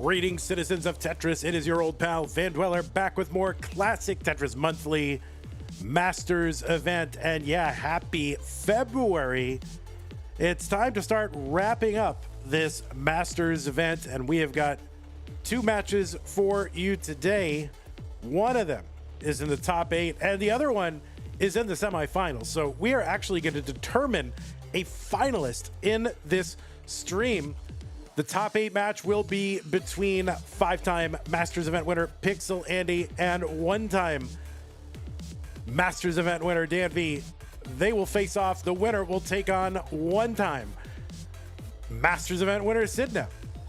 Greetings, citizens of Tetris. It is your old pal, Van Dweller, back with more classic Tetris Monthly Masters event. And yeah, happy February. It's time to start wrapping up this Masters event, and we have got two matches for you today. One of them is in the top 8, and the other one is in the semifinals. So we are actually going to determine a finalist in this stream. The top 8 match will be between 5-time Masters event winner Pixel Andy and 1-time Masters event winner Danv. They will face off. The winner will take on 1-time Masters event winner Sidnev,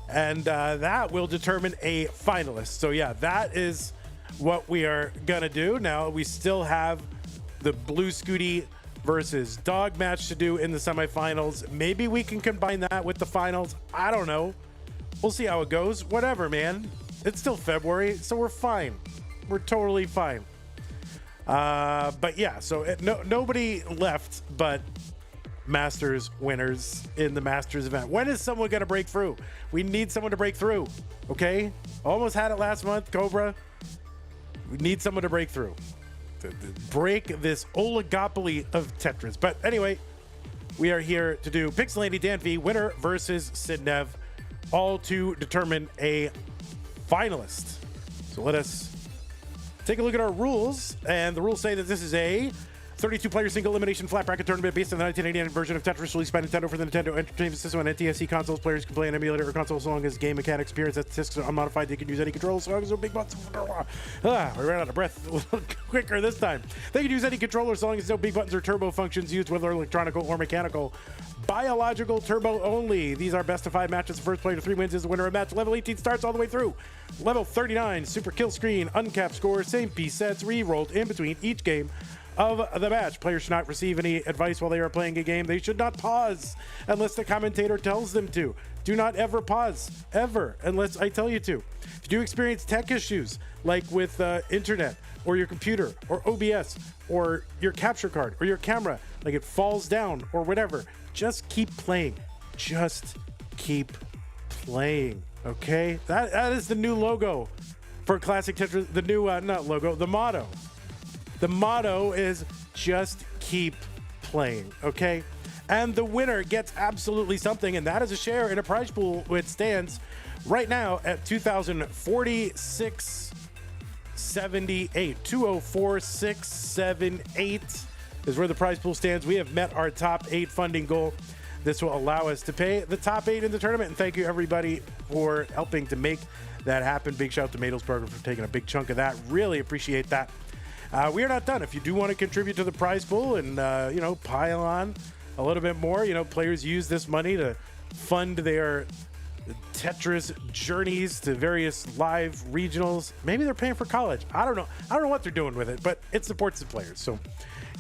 and that will determine a finalist. So yeah, that is what we are gonna do. Now we still have the Blue Scooty versus Dog match to do in the semifinals. Maybe we can combine that with the finals. I don't know. We'll see how it goes. Whatever, man. It's still February, so we're fine. We're totally fine. But yeah, so nobody left but Masters winners in the Masters event. When is someone going to break through? We need someone to break through, okay? Almost had it last month, Cobra. We need someone to break through. To break this oligopoly of Tetris. But anyway, we are here to do Pixel Andy Danv winner versus Sidnev, all to determine a finalist. So let us take a look at our rules, and the rules say that this is a 32-player single elimination flat bracket tournament based on the 1989 version of Tetris released by Nintendo for the Nintendo Entertainment System and NTSC consoles. Players can play an emulator or console so long as game mechanics appears that statistics are unmodified. They can use any controller so long as no big buttons. We ran out of breath a little quicker this time. They can use any controller so long as no big buttons or turbo functions used, whether electronic or mechanical. Biological turbo only. These are best of 5 matches. The first player to 3 wins is the winner of match. Level 18 starts all the way through. Level 39, super kill screen, uncapped score, same piece sets, re-rolled in between each game of the match. Players should not receive any advice while they are playing a game. They should not pause unless the commentator tells them to. Do not ever pause, ever, unless I tell you to. If you do experience tech issues, like with internet, or your computer, or OBS, or your capture card, or your camera, like it falls down, or whatever, just keep playing. Just keep playing, okay? That is the new logo for Classic Tetris. The new, not logo, the motto. The motto is just keep playing, okay? And the winner gets absolutely something, and that is a share in a prize pool, which stands right now at 2,046.78. 204,678 is where the prize pool stands. We have met our top 8 funding goal. This will allow us to pay the top 8 in the tournament, and thank you everybody for helping to make that happen. Big shout out to Madels Program for taking a big chunk of that. Really appreciate that. We are not done. If you do want to contribute to the prize pool and, pile on a little bit more, players use this money to fund their Tetris journeys to various live regionals. Maybe they're paying for college. I don't know. I don't know what they're doing with it, but it supports the players. So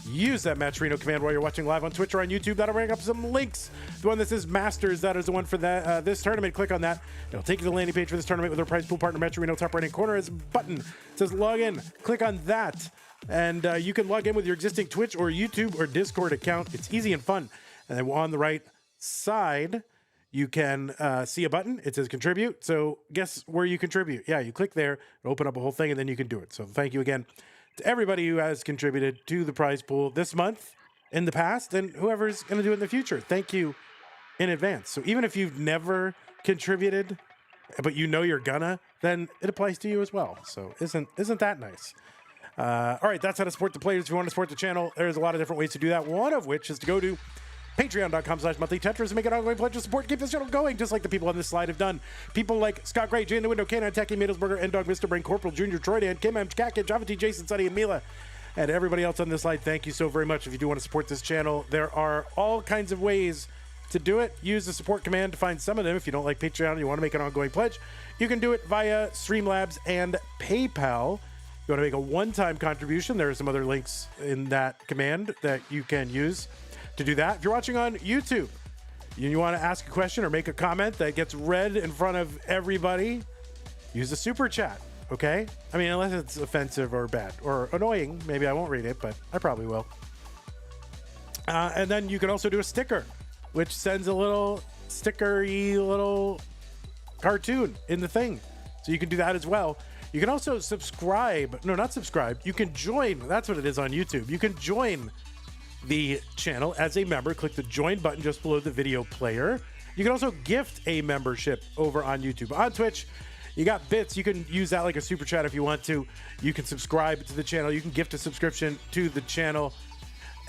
use that Matcherino command while you're watching live on Twitch or on YouTube. That'll bring up some links. The one that says Masters, that is the one for that this tournament. Click on that. It'll take you to the landing page for this tournament with our prize pool partner, Matcherino. Top right-hand corner is a button. It says log in. Click on that, and you can log in with your existing Twitch or YouTube or Discord account. It's easy and fun. And then on the right side, you can see a button. It says contribute. So guess where you contribute. Yeah, you click there, it'll open up a whole thing, and then you can do it. So thank you again to everybody who has contributed to the prize pool this month, in the past, and whoever's going to do it in the future. Thank you in advance. So even if you've never contributed, but you're gonna, then it applies to you as well. So isn't that nice? All right, that's how to support the players. If you want to support the channel, there's a lot of different ways to do that. One of which is to go to patreon.com/monthlytetris and make an ongoing pledge of support. Keep this channel going, just like the people on this slide have done. People like Scott Gray, Jay in the Window, Canine, Techie, Madelsberger, N-Dog, Mr. Brain, Corporal, Junior, Troy Dan, Kim M, Cat Kid, Java T, Jason, Sunny, and Mila, and everybody else on this slide. Thank you so very much. If you do want to support this channel, there are all kinds of ways to do it. Use the support command to find some of them. If you don't like Patreon and you want to make an ongoing pledge, you can do it via Streamlabs and PayPal. You want to make a one-time contribution, there are some other links in that command that you can use to do that. If you're watching on YouTube, you want to ask a question or make a comment that gets read in front of everybody, use the super chat, okay? I mean, unless it's offensive or bad or annoying, maybe I won't read it, but I probably will. And then you can also do a sticker, which sends a little stickery little cartoon in the thing. So you can do that as well. You can also subscribe. No, not subscribe. You can join. That's what it is on YouTube. You can join the channel as a member. Click the join button just below the video player. You can also gift a membership over on YouTube. On Twitch, you got bits. You can use that like a super chat if you want to. You can subscribe to the channel. You can gift a subscription to the channel.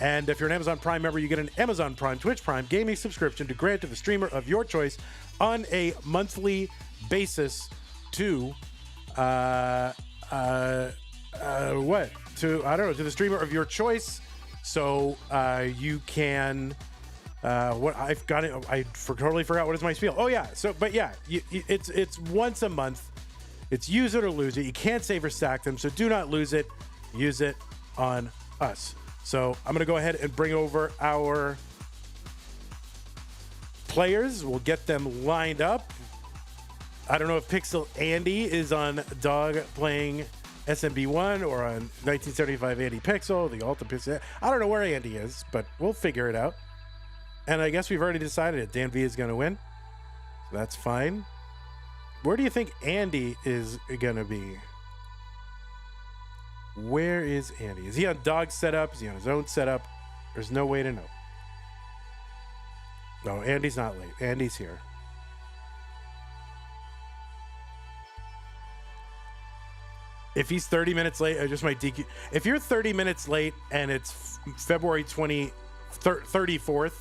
And if you're an Amazon Prime member, you get an Amazon Prime, Twitch Prime gaming subscription to grant to the streamer of your choice on a monthly basis to to the streamer of your choice. So you can totally forgot what is my spiel. Oh yeah, it's once a month. It's use it or lose it. You can't save or stack them, so do not lose it. Use it on us. So I'm gonna go ahead and bring over our players. We'll get them lined up. I don't know if Pixel Andy is on Dog playing SMB1 or on 1975 Andy Pixel, the Ultimate Pixel. I don't know where Andy is, but we'll figure it out. And I guess we've already decided it. Danv is going to win. So that's fine. Where do you think Andy is going to be? Where is Andy? Is he on Dog setup? Is he on his own setup? There's no way to know. No, Andy's not late. Andy's here. If he's 30 minutes late, I just might DQ. If you're 30 minutes late and it's February 34th,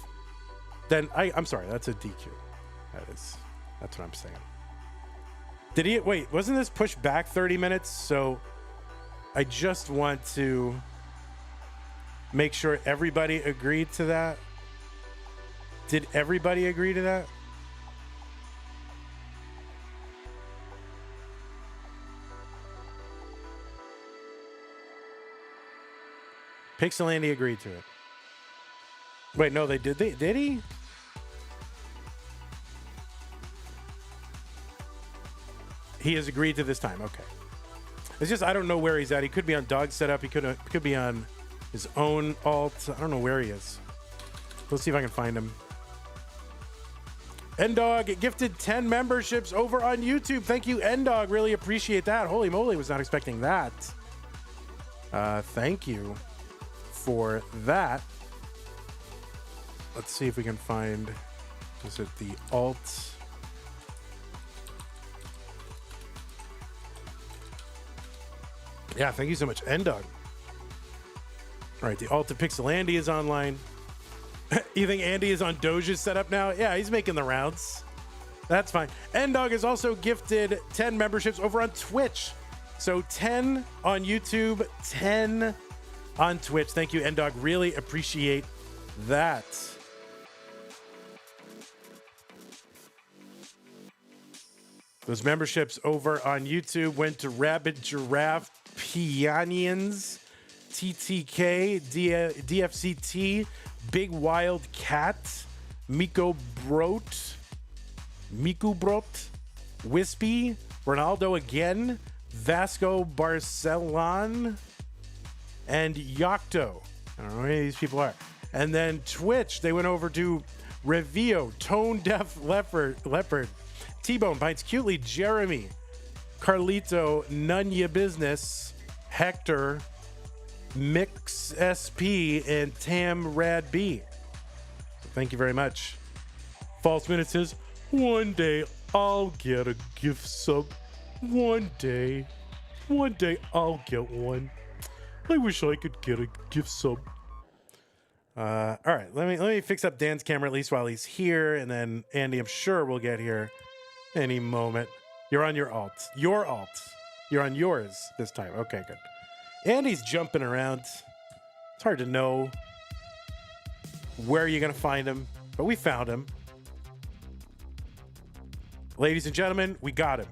then I'm sorry, that's a DQ. That's what I'm saying. Did he, wait, wasn't this pushed back 30 minutes? So I just want to make sure everybody agreed to that. Did everybody agree to that? Pixel Andy agreed to it. Wait, no, did he? He has agreed to this time. Okay. It's just I don't know where he's at. He could be on Dog setup. He could be on his own alt. I don't know where he is. Let's see if I can find him. Ndog gifted 10 memberships over on YouTube. Thank you, Ndog. Really appreciate that. Holy moly, was not expecting that. Thank you for that. Let's see if we can find, is it the alt? Yeah, thank you so much, Ndog. All right, the alt of Pixel Andy is online. You think Andy is on Doge's setup now? Yeah, he's making the rounds. That's fine. Ndog has also gifted 10 memberships over on Twitch. So 10 on YouTube, 10 on Twitch. Thank you, Ndog. Really appreciate that. Those memberships over on YouTube went to Rabbit Giraffe, Pianians, TTK, DFCT, Big Wild Cat, Miku Brot, Wispy, Ronaldo again, Vasco Barcelon, and Yocto. I don't know who any of these people are. And then Twitch, they went over to Revio, Tone Deaf Leopard, T-Bone Pints Cutely, Jeremy, Carlito, None Ya Business, Hector, Mix SP, and Tam Rad B. Thank you very much. False Minute says, one day I'll get a gift sub. One day I'll get one. I wish I could get a gift sub. All right, let me fix up Dan's camera at least while he's here, and then Andy, I'm sure will get here any moment. You're on your alt. Your alt. You're on yours this time. Okay, good. Andy's jumping around. It's hard to know where you're going to find him, but we found him. Ladies and gentlemen, we got him.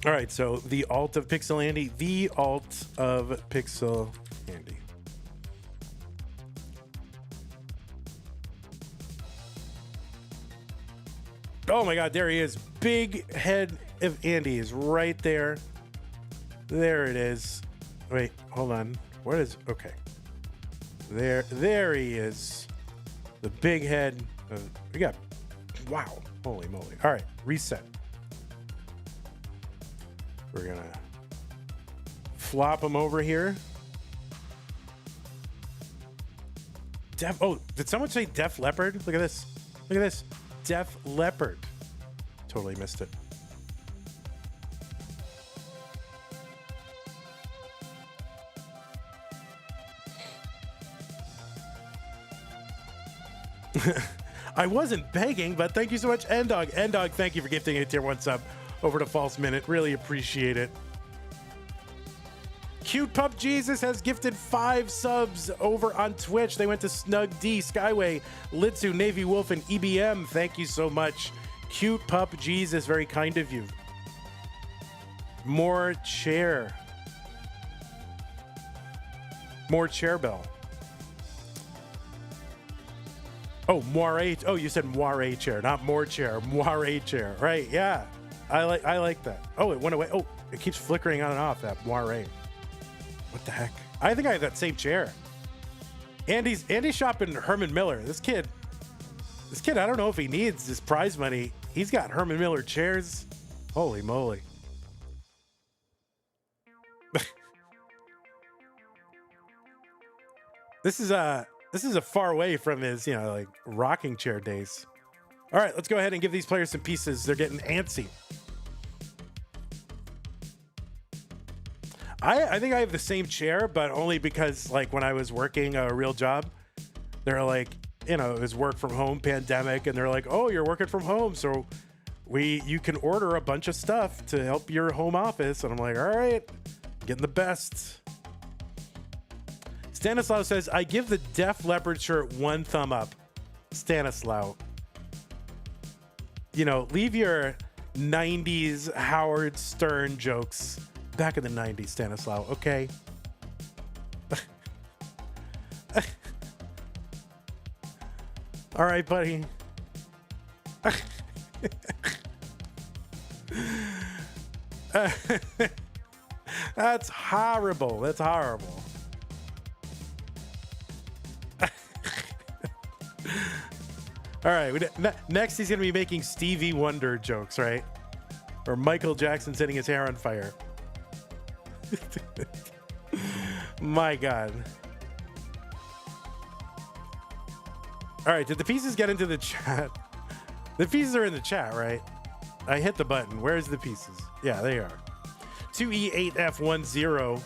All right, so the alt of Pixel Andy. The alt of Pixel Andy. Oh my God, there he is. Big head of Andy is right there. There it is. Wait, hold on. What is, okay. There he is. The big head. We got, wow, holy moly. All right, reset. We're gonna flop him over here. Oh, did someone say Def Leopard? Look at this. Look at this. Def Leopard. Totally missed it. I wasn't begging, but thank you so much, Endog. Endog, thank you for gifting a tier 1 sub over to False Minute. Really appreciate it. Cute Pup Jesus has gifted 5 subs over on Twitch. They went to Snug D, Skyway, Litsu, Navy Wolf, and EBM. Thank you so much. Cute Pup Jesus, very kind of you. More chair. More chair bell. Oh, moire. Oh, you said moire chair, not more chair. Moire chair. Right, yeah. I like that. Oh, it went away. Oh, it keeps flickering on and off, that moire. What the heck? I think I have that same chair. Andy's shopping Herman Miller. This kid, I don't know if he needs this prize money. He's got Herman Miller chairs. Holy moly. This is a far away from his, like rocking chair days. All right, let's go ahead and give these players some pieces. They're getting antsy. I think I have the same chair, but only because like when I was working a real job, they're like, it was work from home pandemic, and they're like, oh, you're working from home, so you can order a bunch of stuff to help your home office. And I'm like, all right, getting the best. Stanislaw says, I give the Def Leopard shirt 1 thumb up. Stanislaw. Leave your 90s Howard Stern jokes back in the 90s, Stanislaw, okay? All right, buddy. That's horrible. That's horrible. All right, next he's going to be making Stevie Wonder jokes, right? Or Michael Jackson setting his hair on fire. My God. All right, did the pieces get into the chat? The pieces are in the chat, right? I hit the button. Where's the pieces? Yeah, they are. 2E8F10.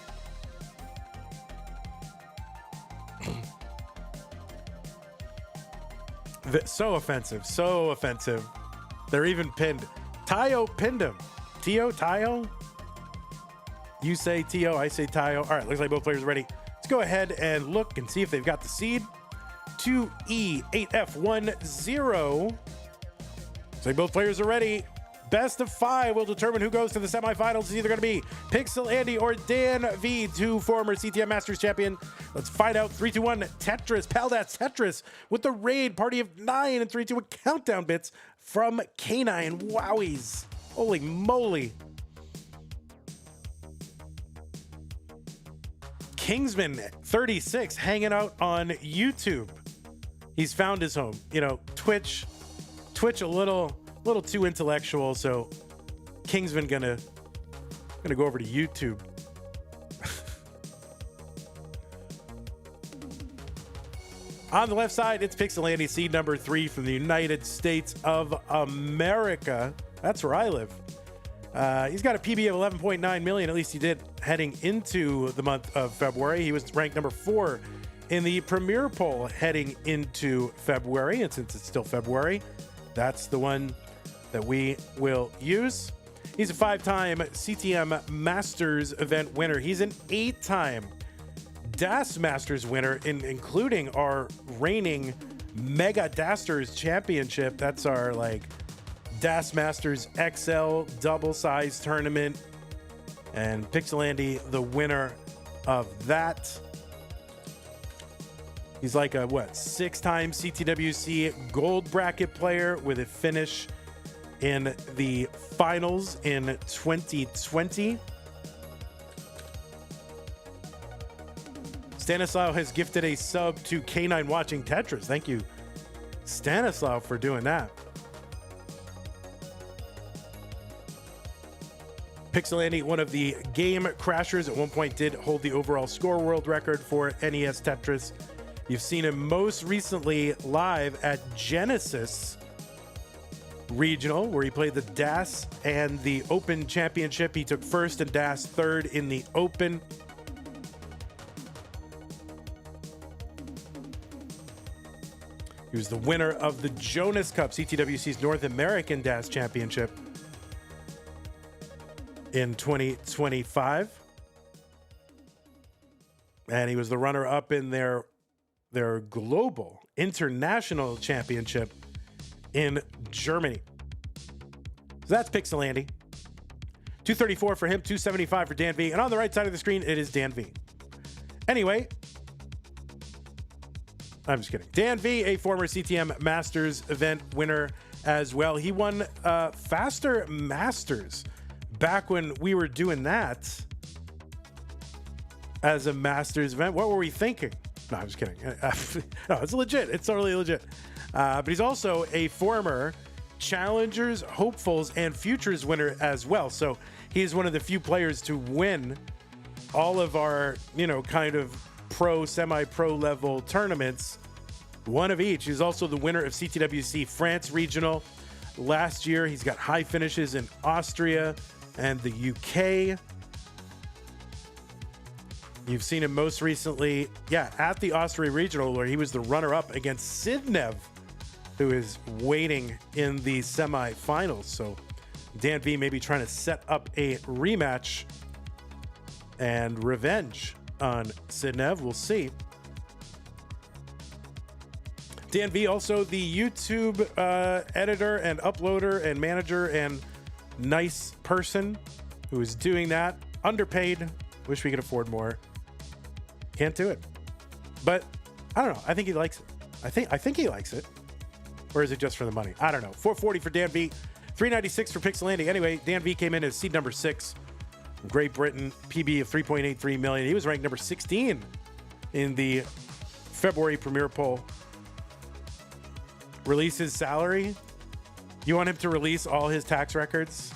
So offensive. So offensive. They're even pinned. Tayo pinned him. Tayo? You say Tio, I say Tayo. All right, looks like both players are ready. Let's go ahead and look and see if they've got the seed. 2E8F10. Looks like both players are ready. Best of 5 will determine who goes to the semifinals. It's either going to be Pixel Andy or Danv, 2 former CTM Masters champion. Let's find out. 3, 2, 1, Tetris. Paldas Tetris with the raid party of 9 and 3, 2, 1 countdown bits from K9. Wowies. Holy moly. Kingsman 36 hanging out on YouTube. He's found his home. Twitch a little too intellectual, so Kingsman gonna go over to YouTube. On the left side, it's Pixel Andy, seed number 3 from the United States of America. That's where I live. He's got a PB of 11.9 million. At least he did heading into the month of February. He was ranked number 4 in the Premier poll heading into February. And since it's still February, that's the one that we will use. He's a 5-time CTM Masters event winner. He's an 8-time DAS Masters winner, including our reigning Mega Dasters Championship. That's our DAS Masters XL double size tournament. And Pixel Andy, the winner of that. He's like a 6-time CTWC gold bracket player with a finish in the finals in 2020. Stanislaw has gifted a sub to K9 watching Tetris. Thank you, Stanislaw, for doing that. Pixel Andy, one of the game crashers, at one point did hold the overall score world record for NES Tetris. You've seen him most recently live at Genesis Regional, where he played the DAS and the Open Championship. He took first and DAS third in the Open. He was the winner of the Jonas Cup, CTWC's North American DAS Championship in 2025. And he was the runner-up in their global international championship in Germany. So that's Pixel Andy. 234 for him, 275 for Danv. And on the right side of the screen, it is Danv. Anyway, I'm just kidding. Danv, a former CTM Masters event winner as well. He won Faster Masters back when we were doing that as a Masters event. What were we thinking? No, I'm just kidding. No, it's legit. It's totally legit. But he's also a former Challengers, Hopefuls, and Futures winner as well. So he's one of the few players to win all of our, kind of pro, semi-pro level tournaments. One of each. He's also the winner of CTWC France Regional last year. He's got high finishes in Austria and the UK. You've seen him most recently, at the Austria Regional, where he was the runner-up against Sidnev, who is waiting in the semifinals. So Danv may be trying to set up a rematch and revenge on Sidnev. We'll see. Danv, also the YouTube editor and uploader and manager and nice person who is doing that. Underpaid. Wish we could afford more. Can't do it. But I don't know. I think he likes it. I think he likes it. Or is it just for the money? I don't know. 440 for Danv. 396 for Pixel Andy. Anyway, Danv came in as seed number 6. Great Britain, PB of 3.83 million. He was ranked number 16 in the February Premier poll. Release his salary? You want him to release all his tax records?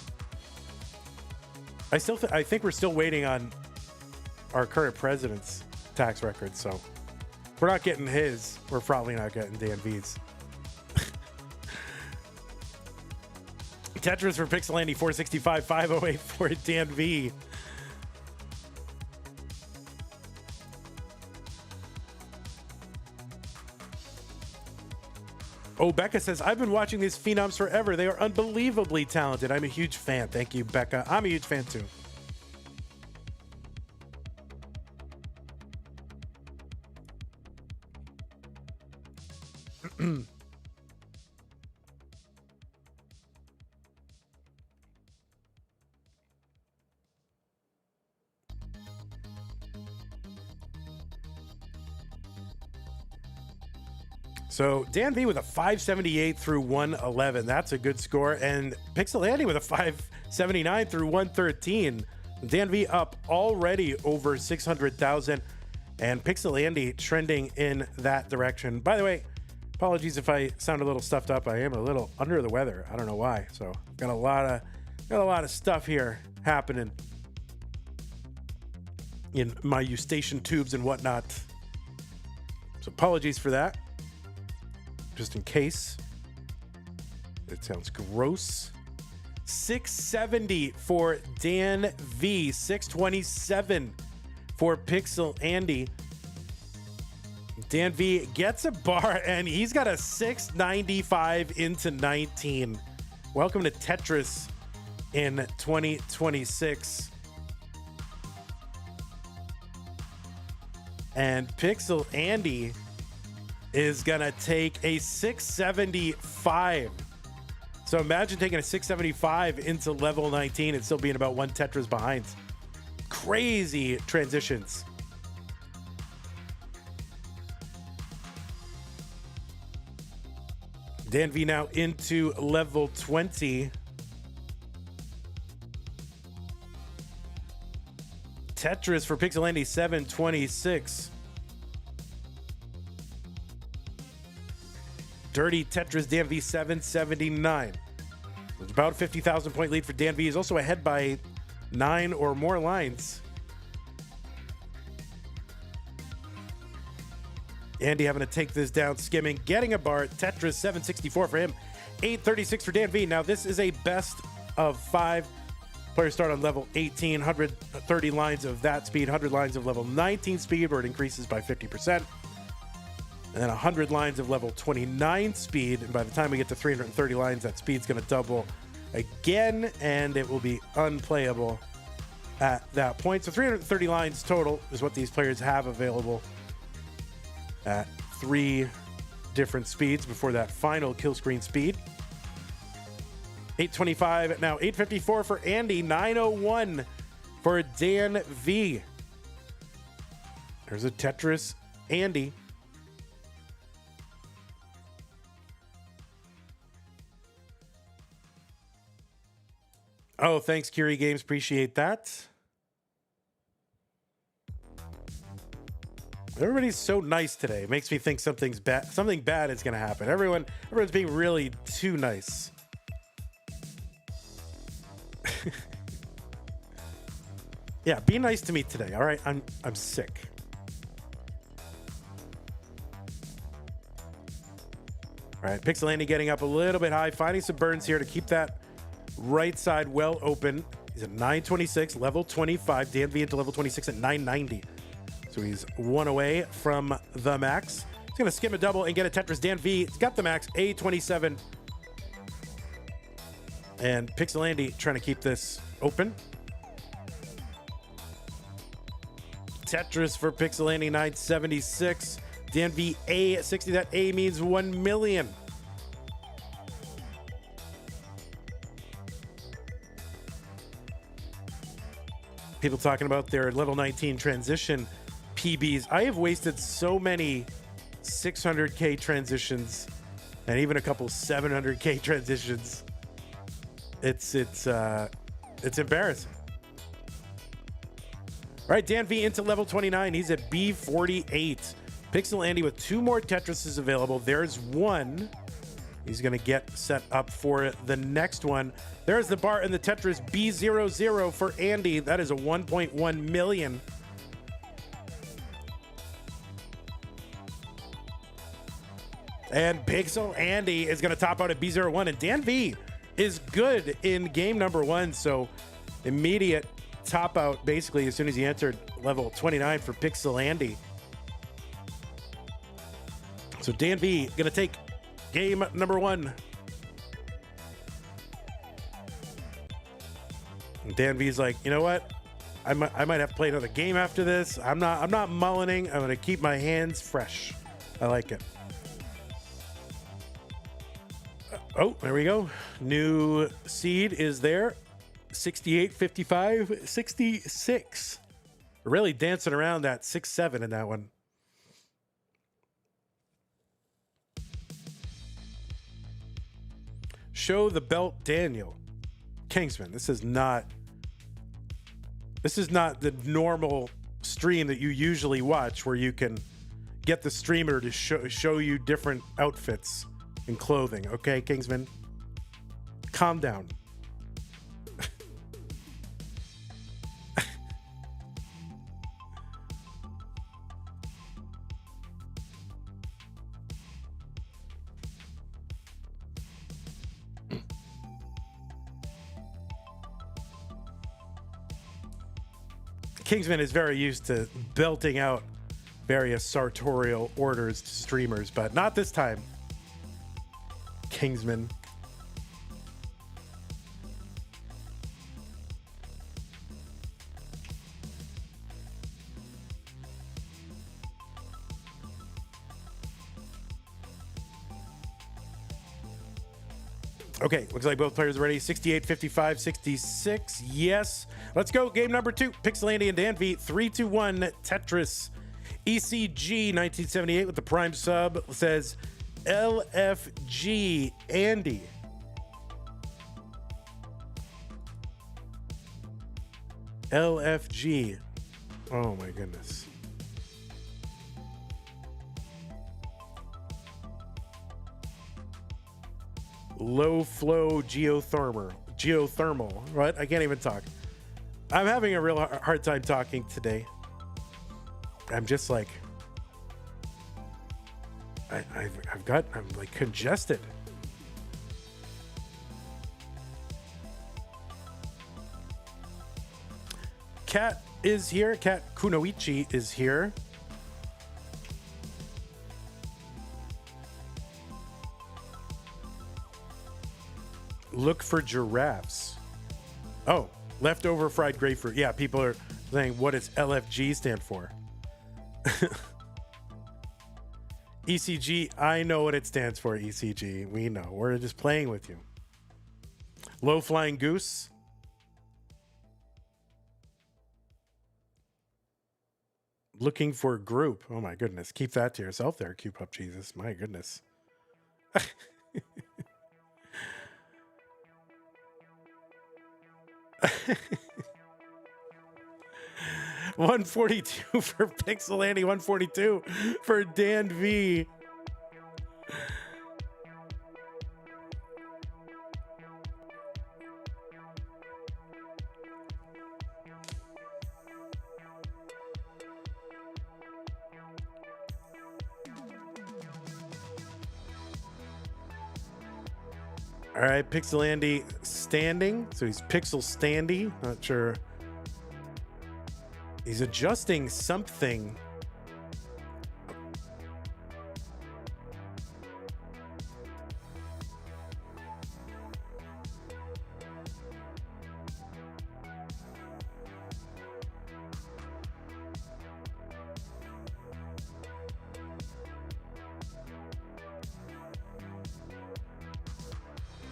I think we're still waiting on our current president's tax records, so if we're not getting his, we're probably not getting Danv's. Tetris for Pixel Andy, 465, 508 for Danv. Oh, Becca says, I've been watching these phenoms forever. They are unbelievably talented. I'm a huge fan. Thank you, Becca. I'm a huge fan too. So Danv with a 578 through 111. That's a good score. And Pixel Andy with a 579 through 113. Danv up already over 600,000. And Pixel Andy trending in that direction. By the way, apologies if I sound a little stuffed up. I am a little under the weather. I don't know why. So got a lot of stuff here happening in my eustachian tubes and whatnot. So apologies for that. Just in case. It sounds gross. 670 for Danv. 627 for Pixel Andy. Danv gets a bar, and he's got a 695 into 19. Welcome to Tetris in 2026. And Pixel Andy is gonna take a 675. So imagine taking a 675 into level 19 and still being about one Tetris behind. Crazy transitions. Danv now into level 20. Tetris for Pixel Andy, 726. Dirty Tetris Danv 779. There's about a 50,000 point lead for Danv. He's also ahead by 9 or more lines. Andy having to take this down, skimming, getting a bar. Tetris 764 for him. 836 for Danv. Now this is a best of 5. Players start on level 18, 130 lines of that speed, 100 lines of level 19 speed, where it increases by 50%. And then 100 lines of level 29 speed. And by the time we get to 330 lines, that speed's going to double again, and it will be unplayable at that point. So 330 lines total is what these players have available at 3 different speeds before that final kill screen speed. 825, now 854 for Andy, 901 for Danv. There's a Tetris Andy. Oh, thanks, Curie Games. Appreciate that. Everybody's so nice today. It makes me think something bad is going to happen. Everyone's being really too nice. Yeah, be nice to me today. All right, I'm sick. All right, Pixel Andy getting up a little bit high, finding some burns here to keep that right side well open. He's at 926, level 25. Danv into level 26 at 990. So he's 1 away from the max. He's going to skim a double and get a Tetris. Danv, he's got the max, A27. And Pixel Andy trying to keep this open. Tetris for Pixel Andy, 976. Danv A60. That A means 1 million. People talking about their level 19 transition PBs. I have wasted so many 600K transitions and even a couple 700K transitions. It's embarrassing. All right, Danv into level 29. He's at B48. Pixel Andy with 2 more Tetrises available. There's 1. He's going to get set up for the next one. There's the bar and the Tetris B00 for Andy. That is a 1.1 million. And Pixel Andy is going to top out at B01. And Danv is good in game number 1. So immediate top out basically as soon as he entered level 29 for Pixel Andy. So Danv going to take game number 1. And Danv's like, you know what? I might have to play another game after this. I'm not mullining. I'm going to keep my hands fresh. I like it. Oh, there we go. New seed is there. 68, 55, 66. Really dancing around that 6-7 in that one. Show the belt, Daniel. Kingsman, this is not the normal stream that you usually watch where you can get the streamer to show you different outfits and clothing. Okay, Kingsman? Calm down. Kingsman is very used to belting out various sartorial orders to streamers, but not this time. Kingsman. Okay, looks like both players are ready. 68, 55, 66. Yes. Let's go. Game number 2. Pixel Andy and Danv. 3-2-1 Tetris. ECG 1978 with the prime sub says LFG Andy. LFG. Oh my goodness. Low flow geothermal. What? I can't even talk. I'm having a real hard time talking today. I'm just like, I'm like congested. Kat is here. Kat Kunoichi is here. Look for giraffes. Oh, leftover fried grapefruit. Yeah, people are saying, what does LFG stand for? ECG, I know what it stands for, ECG. We know. We're just playing with you. Low flying goose. Looking for group. Oh my goodness. Keep that to yourself there, Q-Pup Jesus. My goodness. 142 for Pixel Andy, 142 for Danv. All right, Pixel Andy standing. So he's Pixel Standy. Not sure. He's adjusting something.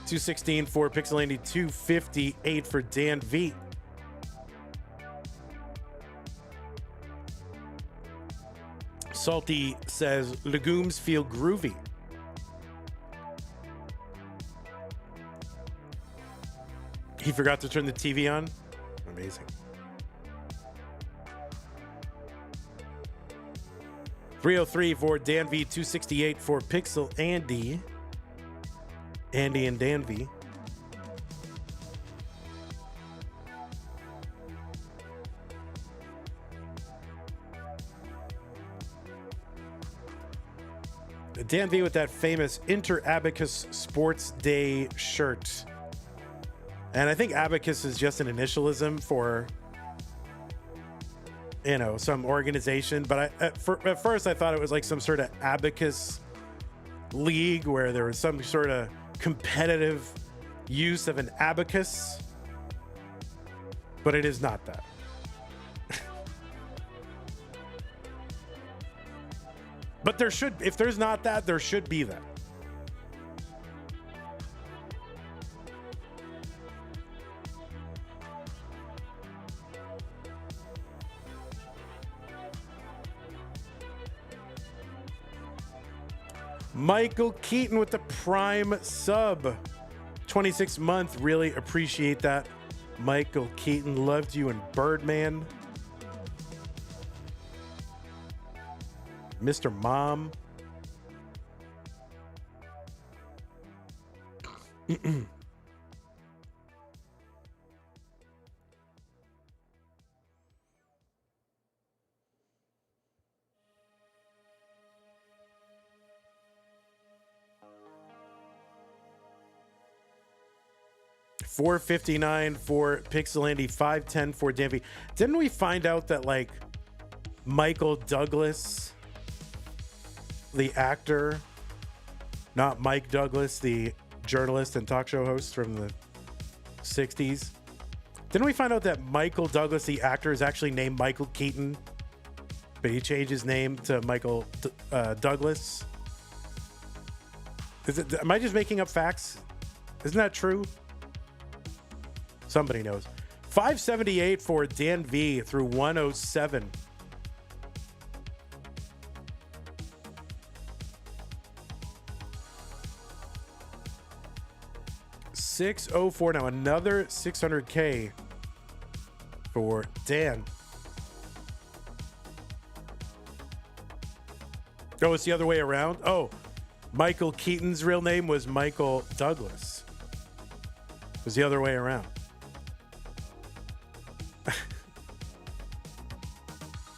$216 for Pixel Andy, $258 for Danv. Salty says legumes feel groovy. He forgot to turn the TV on. Amazing. $303 for Danv, $268 for Pixel Andy. Andy and Danv. Danv with that famous Inter Abacus Sports Day shirt. And I think Abacus is just an initialism for, you know, some organization. But at first I thought it was like some sort of Abacus league where there was some sort of competitive use of an abacus, but it is not that. But there should, if there's not that, there should be that. Michael Keaton with the Prime sub. 26 month. Really appreciate that. Michael Keaton, loved you in Birdman. Mr. Mom. $459 for Pixel Andy, $510 for Danv. Didn't we find out that like Michael Douglas, the actor, not Mike Douglas, the journalist and talk show host from the 60s. Didn't we find out that Michael Douglas, the actor, is actually named Michael Keaton, but he changed his name to Michael Douglas? Am I just making up facts? Isn't that true? Somebody knows. $578 for Danv through 107. $604 now, another $600K for Dan. Oh, it's the other way around. Oh, Michael Keaton's real name was Michael Douglas. It was the other way around.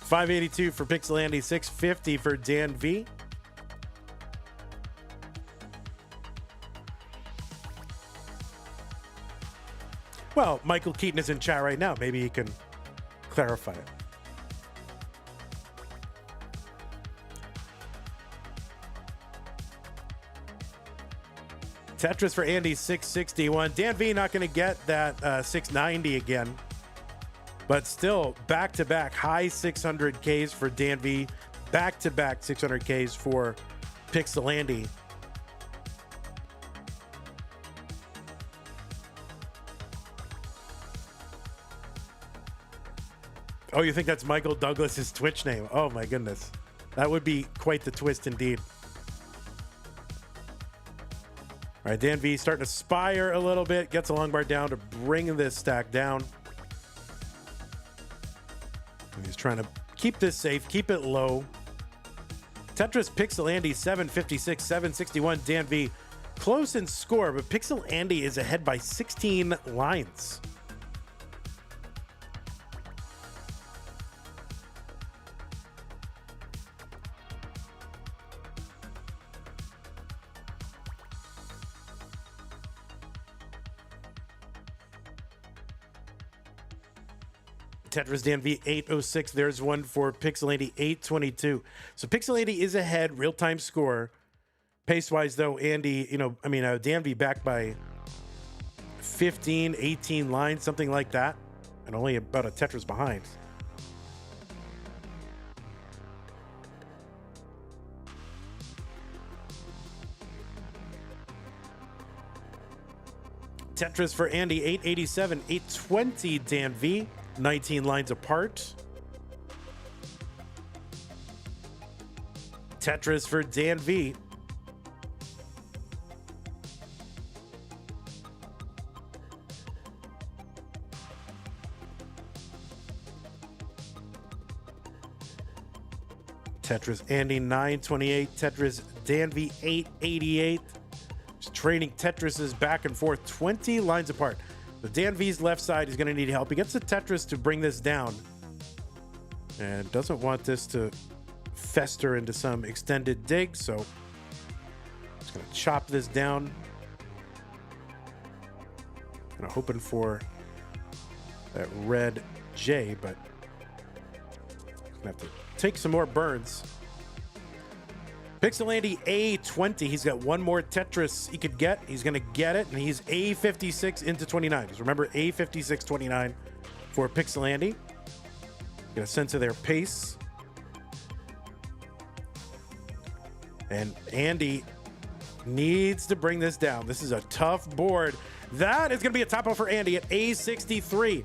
582 for Pixel Andy, 650 for Danv. Well, Michael Keaton is in chat right now. Maybe he can clarify it. Tetris for Andy, 661. Danv not going to get that 690 again. But still, back-to-back high 600Ks for Danv. Back-to-back 600Ks for Pixel Andy. Oh, you think that's Michael Douglas's Twitch name? Oh my goodness. That would be quite the twist indeed. All right, Danv starting to spire a little bit. Gets a long bar down to bring this stack down. And he's trying to keep this safe, keep it low. Tetris Pixel Andy, 756, 761. Danv close in score, but Pixel Andy is ahead by 16 lines. Tetris Danv 806. There's one for Pixel Andy 822. So Pixel Andy is ahead, real-time score. Pace-wise, though, Andy, Danv back by 15, 18 lines, something like that, and only about a Tetris behind. Tetris for Andy 887, 820 Danv. 19 lines apart. Tetris for Danv. Tetris Andy 928. Tetris Danv 888. Just trading Tetrises back and forth, 20 lines apart. The Danv's left side is going to need help. He gets the Tetris to bring this down and doesn't want this to fester into some extended dig, so just going to chop this down. Kind of hoping for that red J, but going to have to take some more burns. Pixel Andy A20. He's got one more Tetris he could get. He's going to get it, and he's A56 into 29. Just remember, A56, 29 for Pixel Andy. Get a sense of their pace. And Andy needs to bring this down. This is a tough board. That is going to be a topo for Andy at A63.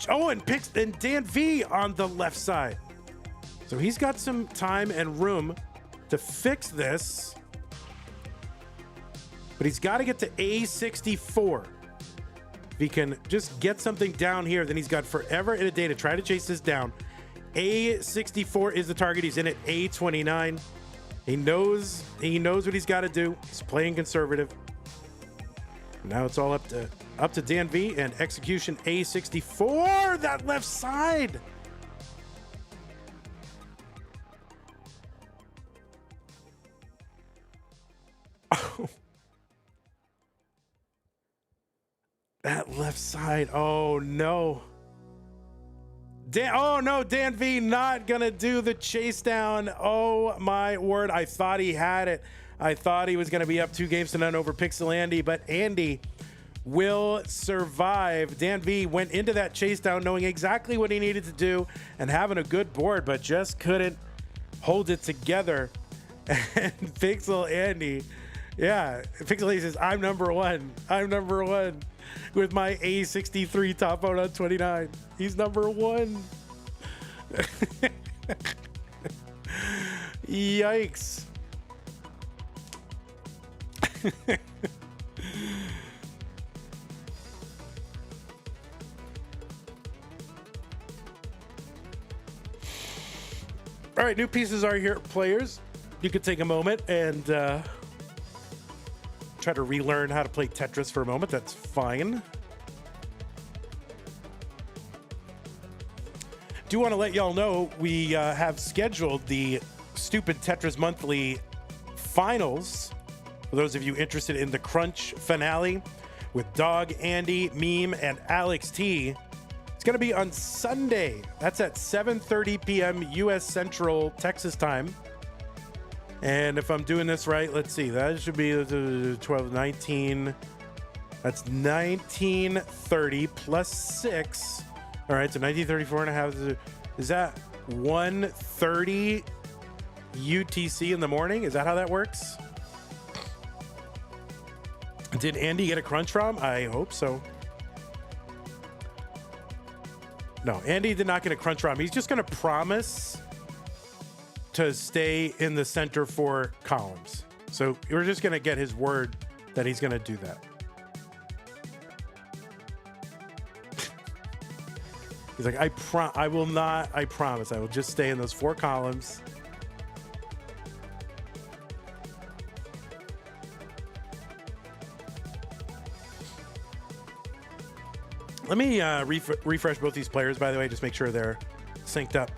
Oh, and Danv on the left side. So he's got some time and room to fix this, but he's got to get to A64. If he can just get something down here, then he's got forever and a day to try to chase this down. A64 is the target. He's in at A29. He knows what he's got to do. He's playing conservative. Now it's all up to Danv and execution. A64, that left side. Oh, that left side. Oh no. Danv not gonna do the chase down. Oh my word. I thought he had it. I thought he was gonna be up 2-0 over Pixel Andy, but Andy will survive. Danv went into that chase down knowing exactly what he needed to do and having a good board, but just couldn't hold it together. And Pixel Andy, yeah, Pixel Andy says, I'm number one. I'm number one with my A63 top out on 29. He's number one. Yikes. All right, new pieces are here, players. You could take a moment and try to relearn how to play Tetris for a moment. That's fine. Do want to let y'all know we have scheduled the Stupid Tetris Monthly Finals. For those of you interested in the Crunch finale with Dog, Andy, Meme, and Alex T. It's going to be on Sunday. That's at 7:30 p.m. U.S. Central Texas time. And if I'm doing this right, let's see. That should be 12, 19. That's 19:30 plus 6. All right, so 19:34 and a half. Is that 1:30 UTC in the morning? Is that how that works? Did Andy get a crunch ROM? I hope so. No, Andy did not get a crunch ROM. He's just going to promise to stay in the center for columns. So we're just going to get his word that he's going to do that. He's like, I will not, I promise, I will just stay in those 4 columns. Let me refresh both these players, by the way, just make sure they're synced up.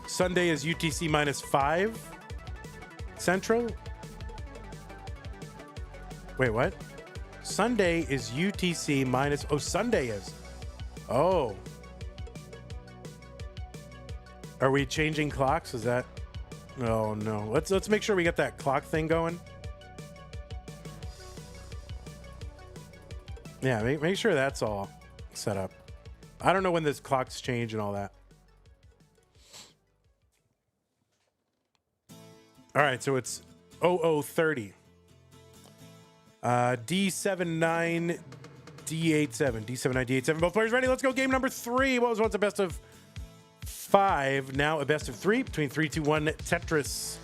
Sunday is UTC -5 Central. Wait, what? Sunday is UTC minus... Oh, Sunday is. Oh. Are we changing clocks? Is that... Oh, no. Let's make sure we get that clock thing going. Yeah, make sure that's all set up. I don't know when this clocks change and all that. All right, so it's 0030. D79, D87. D79, D87. Both players ready? Let's go. Game number 3. What was once a best of 5, now a best of 3 between 3, 2, 1 Tetris.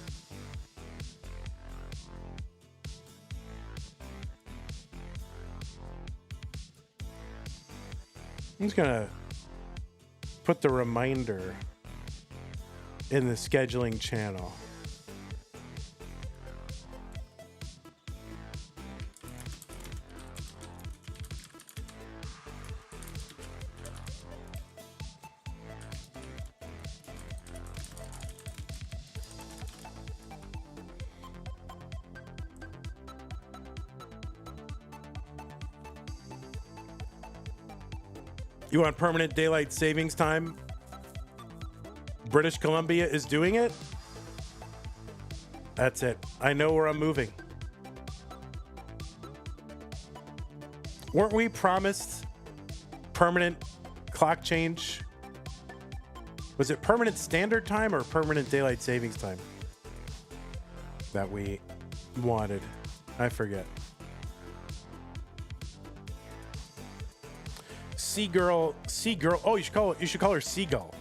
I'm just going to put the reminder in the scheduling channel. You want permanent daylight savings time? British Columbia is doing it? That's it. I know where I'm moving. Weren't we promised permanent clock change? Was it permanent standard time or permanent daylight savings time that we wanted? I forget. Seagirl. Oh, you should call her Seagull.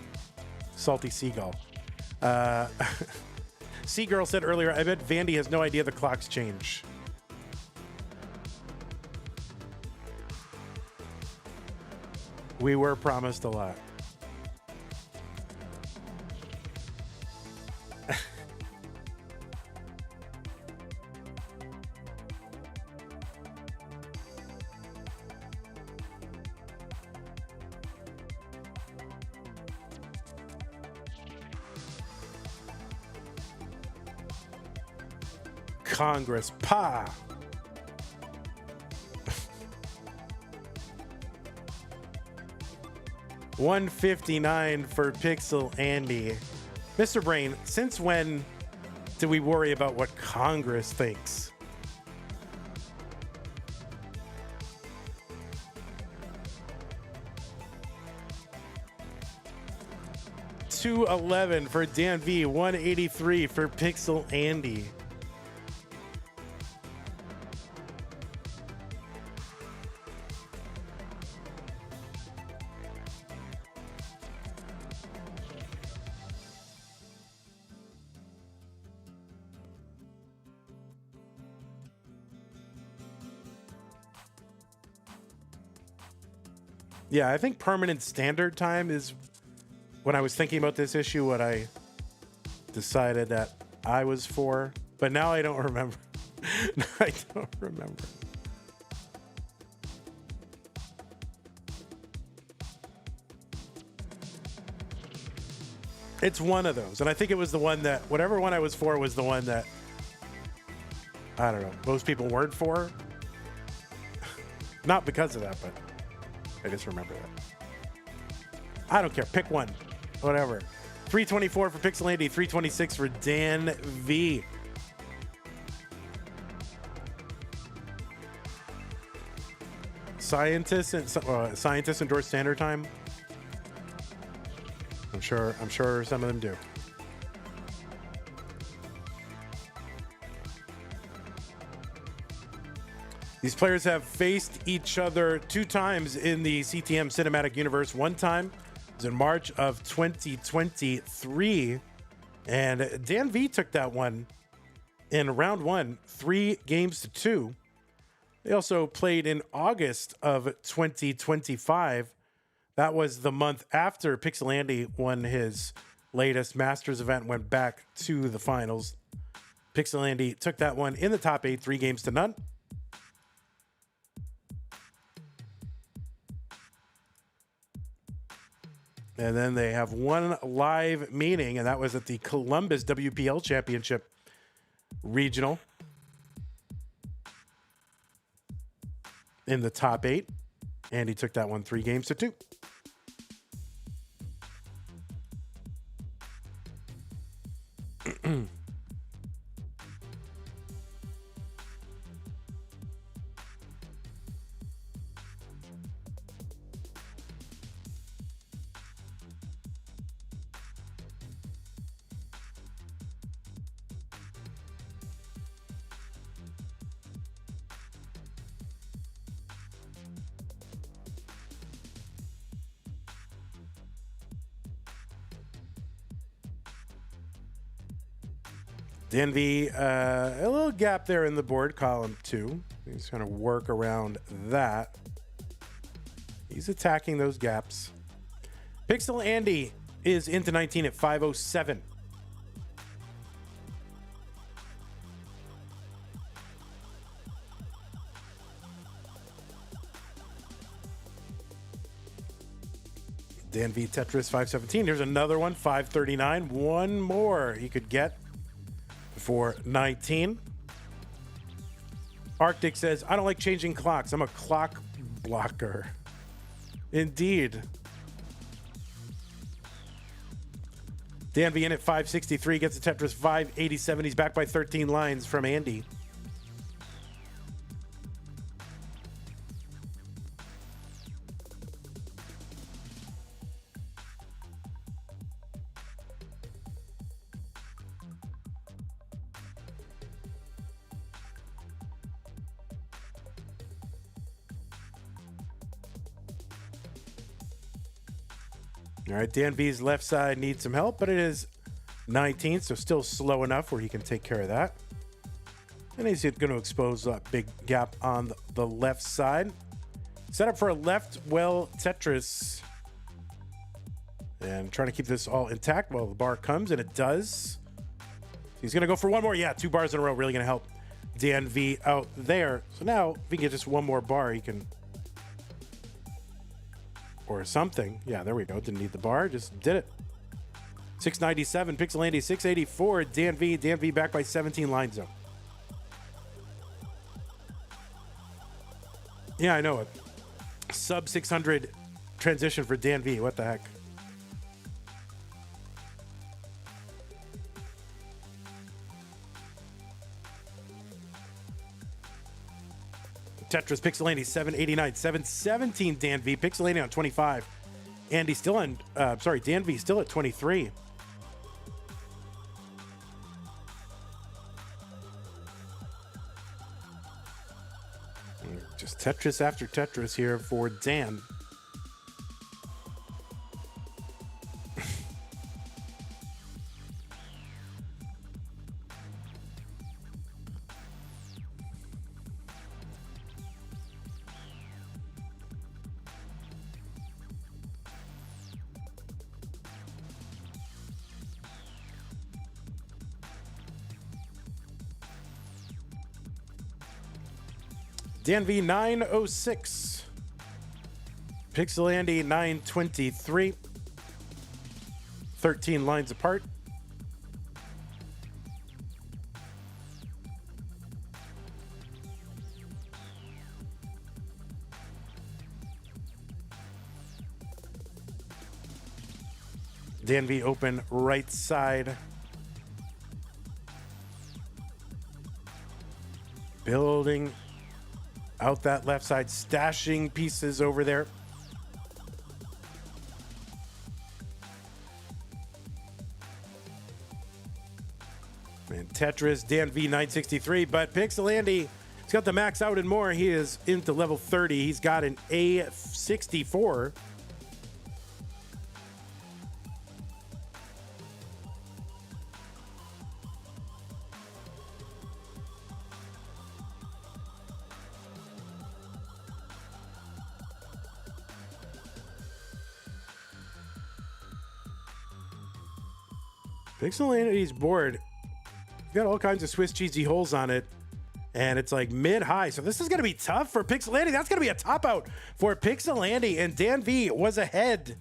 Salty Seagull. Seagirl said earlier, I bet Vandy has no idea the clocks change. We were promised a lot. Congress, pa. $159 for Pixel Andy. Mr. Brain, since when do we worry about what Congress thinks? $211 for Danv. $183 for Pixel Andy. Yeah, I think permanent standard time is, when I was thinking about this issue, what I decided that I was 4, but now I don't remember. I don't remember. It's one of those. And I think it was the one that, whatever one I was for was the one that, I don't know, most people weren't for. Not because of that, but I just remember that. I don't care. Pick one. Whatever. 324 for Pixel Andy, 326 for Dan V. Scientists endorse standard time. I'm sure some of them do. These players have faced each other 2 times in the CTM cinematic universe. One time was in March of 2023, and Danv took that one in round 1, 3-2. They also played in August of 2025. That was the month after Pixel Andy won his latest Masters event, went back to the finals. Pixel Andy took that one in the top 8, 3-0. And then they have one live meeting, and that was at the Columbus WPL Championship Regional in the top 8. And he took that one 3-2. Danv, a little gap there in the board, column 2. He's going to work around that. He's attacking those gaps. Pixel Andy is into 19 at 507. Danv Tetris 517. Here's another one, 539. One more he could get for 19. Arctic says, I don't like changing clocks. I'm a clock blocker. Indeed. Danv in at 563 gets a Tetris 587. He's back by 13 lines from Andy. All right, Danv's left side needs some help, but it is 19, so still slow enough where he can take care of that. And he's going to expose that big gap on the left side. Set up for a left well Tetris. And trying to keep this all intact while the bar comes, and it does. He's going to go for one more. Yeah, 2 bars in a row, really going to help Danv out there. So now, if he can get just one more bar, he can... or something. Yeah, there we go. Didn't need the bar, just did it. 697, Pixel Andy 684, Danv back by 17 lines though. Yeah, I know it. Sub 600 transition for Danv. What the heck? Tetris, Pixel Andy 789, 717 Danv, Pixel Andy on 25. Andy still on, Danv still at 23. Just Tetris after Tetris here for Dan. Danv 906. Pixel Andy 923. 13 lines apart. Danv open right side. Building out that left side, stashing pieces over there. And Tetris, Danv 963, but Pixel Andy, he's got the max out and more. He is into level 30. He's got an A64. Pixel Andy's board, he's got all kinds of Swiss cheesy holes on it, and it's like mid-high. So this is going to be tough for Pixel Andy. That's going to be a top out for Pixel Andy, and Danv was ahead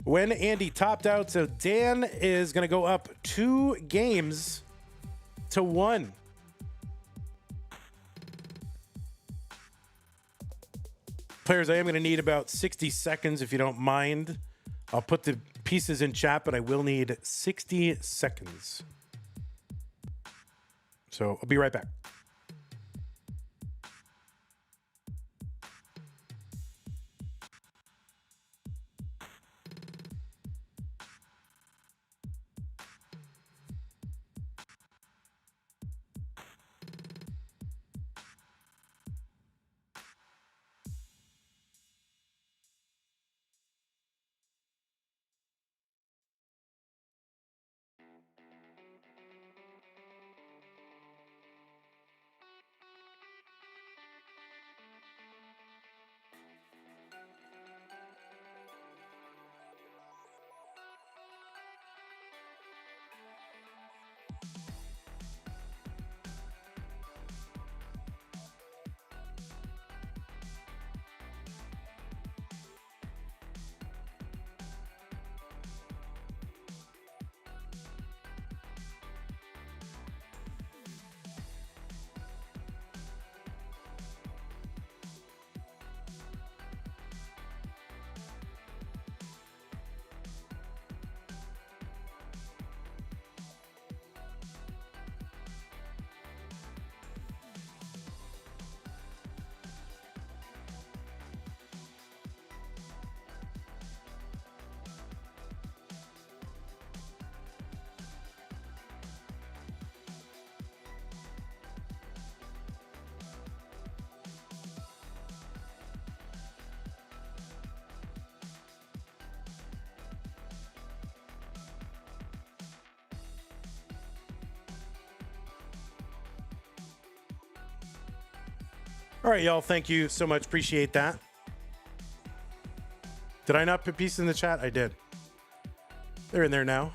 when Andy topped out. So Dan is going to go up 2 games to 1. Players, I am going to need about 60 seconds if you don't mind. I'll put the pieces in chat, but I will need 60 seconds. So I'll be right back. All right, y'all. Thank you so much. Appreciate that. Did I not put pieces in the chat? I did. They're in there now.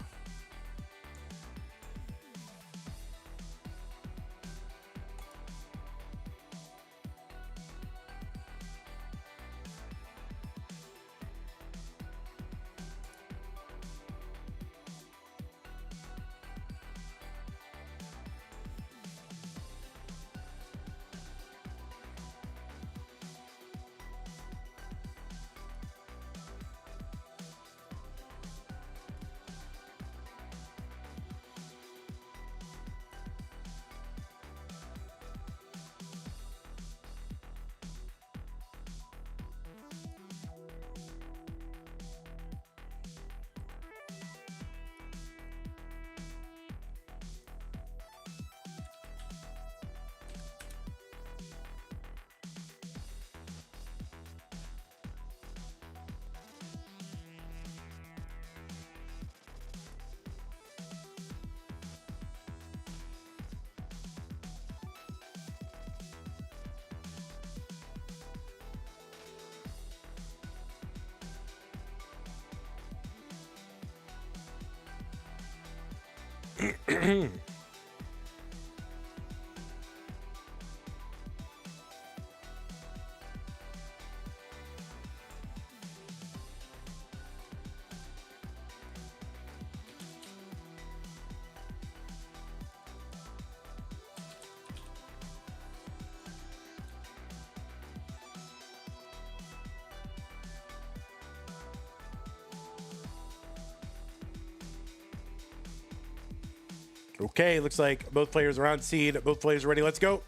Okay, looks like both players are on seed. Both players are ready. Let's go.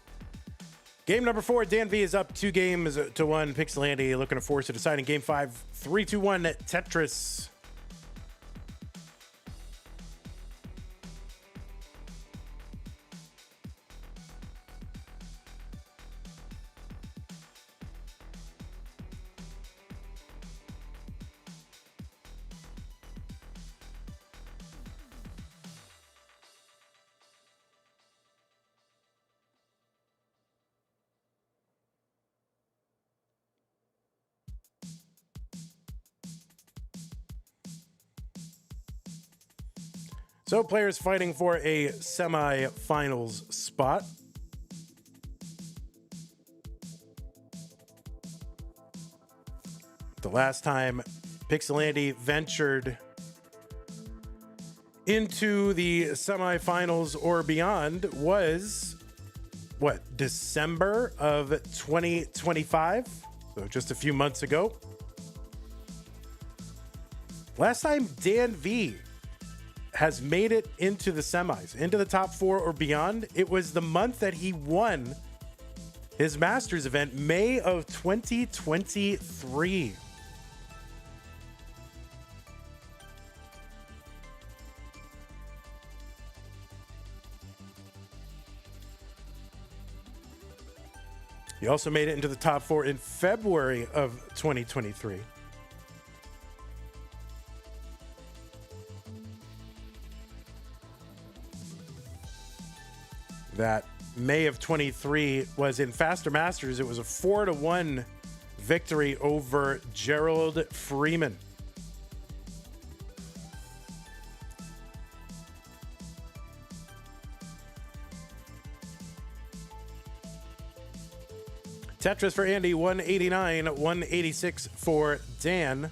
Game number 4, Danv is up 2-1. Pixelandy looking to force a deciding game 5. 3-2-1 Tetris. So players fighting for a semi-finals spot. The last time Pixelandy ventured into the semifinals or beyond was, what, December of 2025? So just a few months ago. Last time Danv has made it into the semis, into the top 4 or beyond, it was the month that he won his Masters event, May of 2023. He also made it into the top 4 in February of 2023. That May of 23 was in Faster Masters. It was a 4-1 victory over Gerald Freeman. Tetris for Andy, 189, 186 for Dan.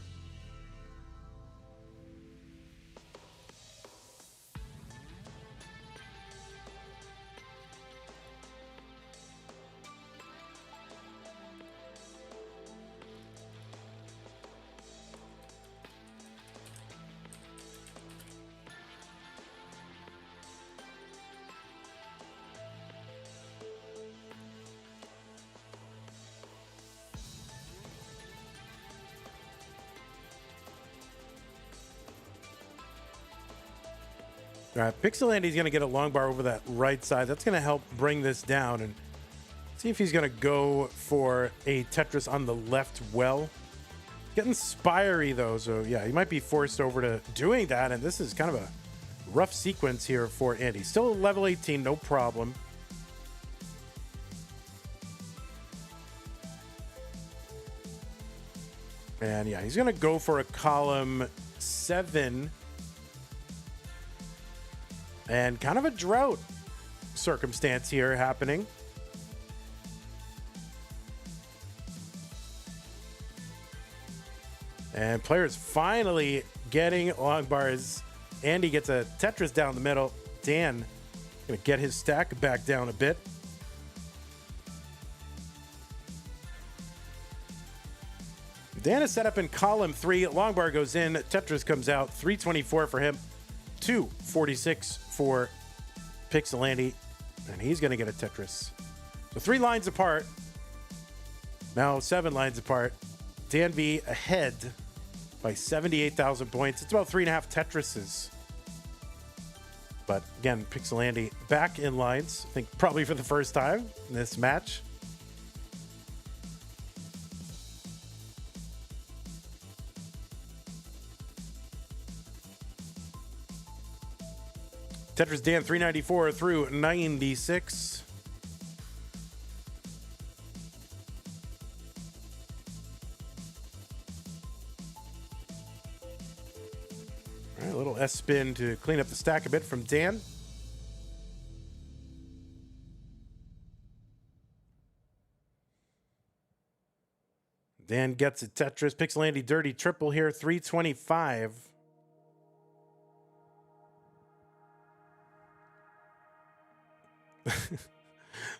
All right, Pixelandy's going to get a long bar over that right side. That's going to help bring this down and see if he's going to go for a Tetris on the left well. Getting spiry, though, so yeah, he might be forced over to doing that, and this is kind of a rough sequence here for Andy. Still level 18, no problem. And yeah, he's going to go for a column 7. And kind of a drought circumstance here happening. And players finally getting long bars. Andy gets a Tetris down the middle. Dan gonna get his stack back down a bit. Dan is set up in column 3. Long bar goes in. Tetris comes out. 324 for him. 246 for Pixelandy, and he's going to get a Tetris. So 3 lines apart. Now 7 lines apart. Danv ahead by 78,000 points. It's about 3.5 Tetrises. But again, Pixelandy back in lines. I think probably for the first time in this match. Tetris Dan 394 through 96. All right, a little S spin to clean up the stack a bit from Dan. Dan gets a Tetris. Pixelandy dirty triple here, 325.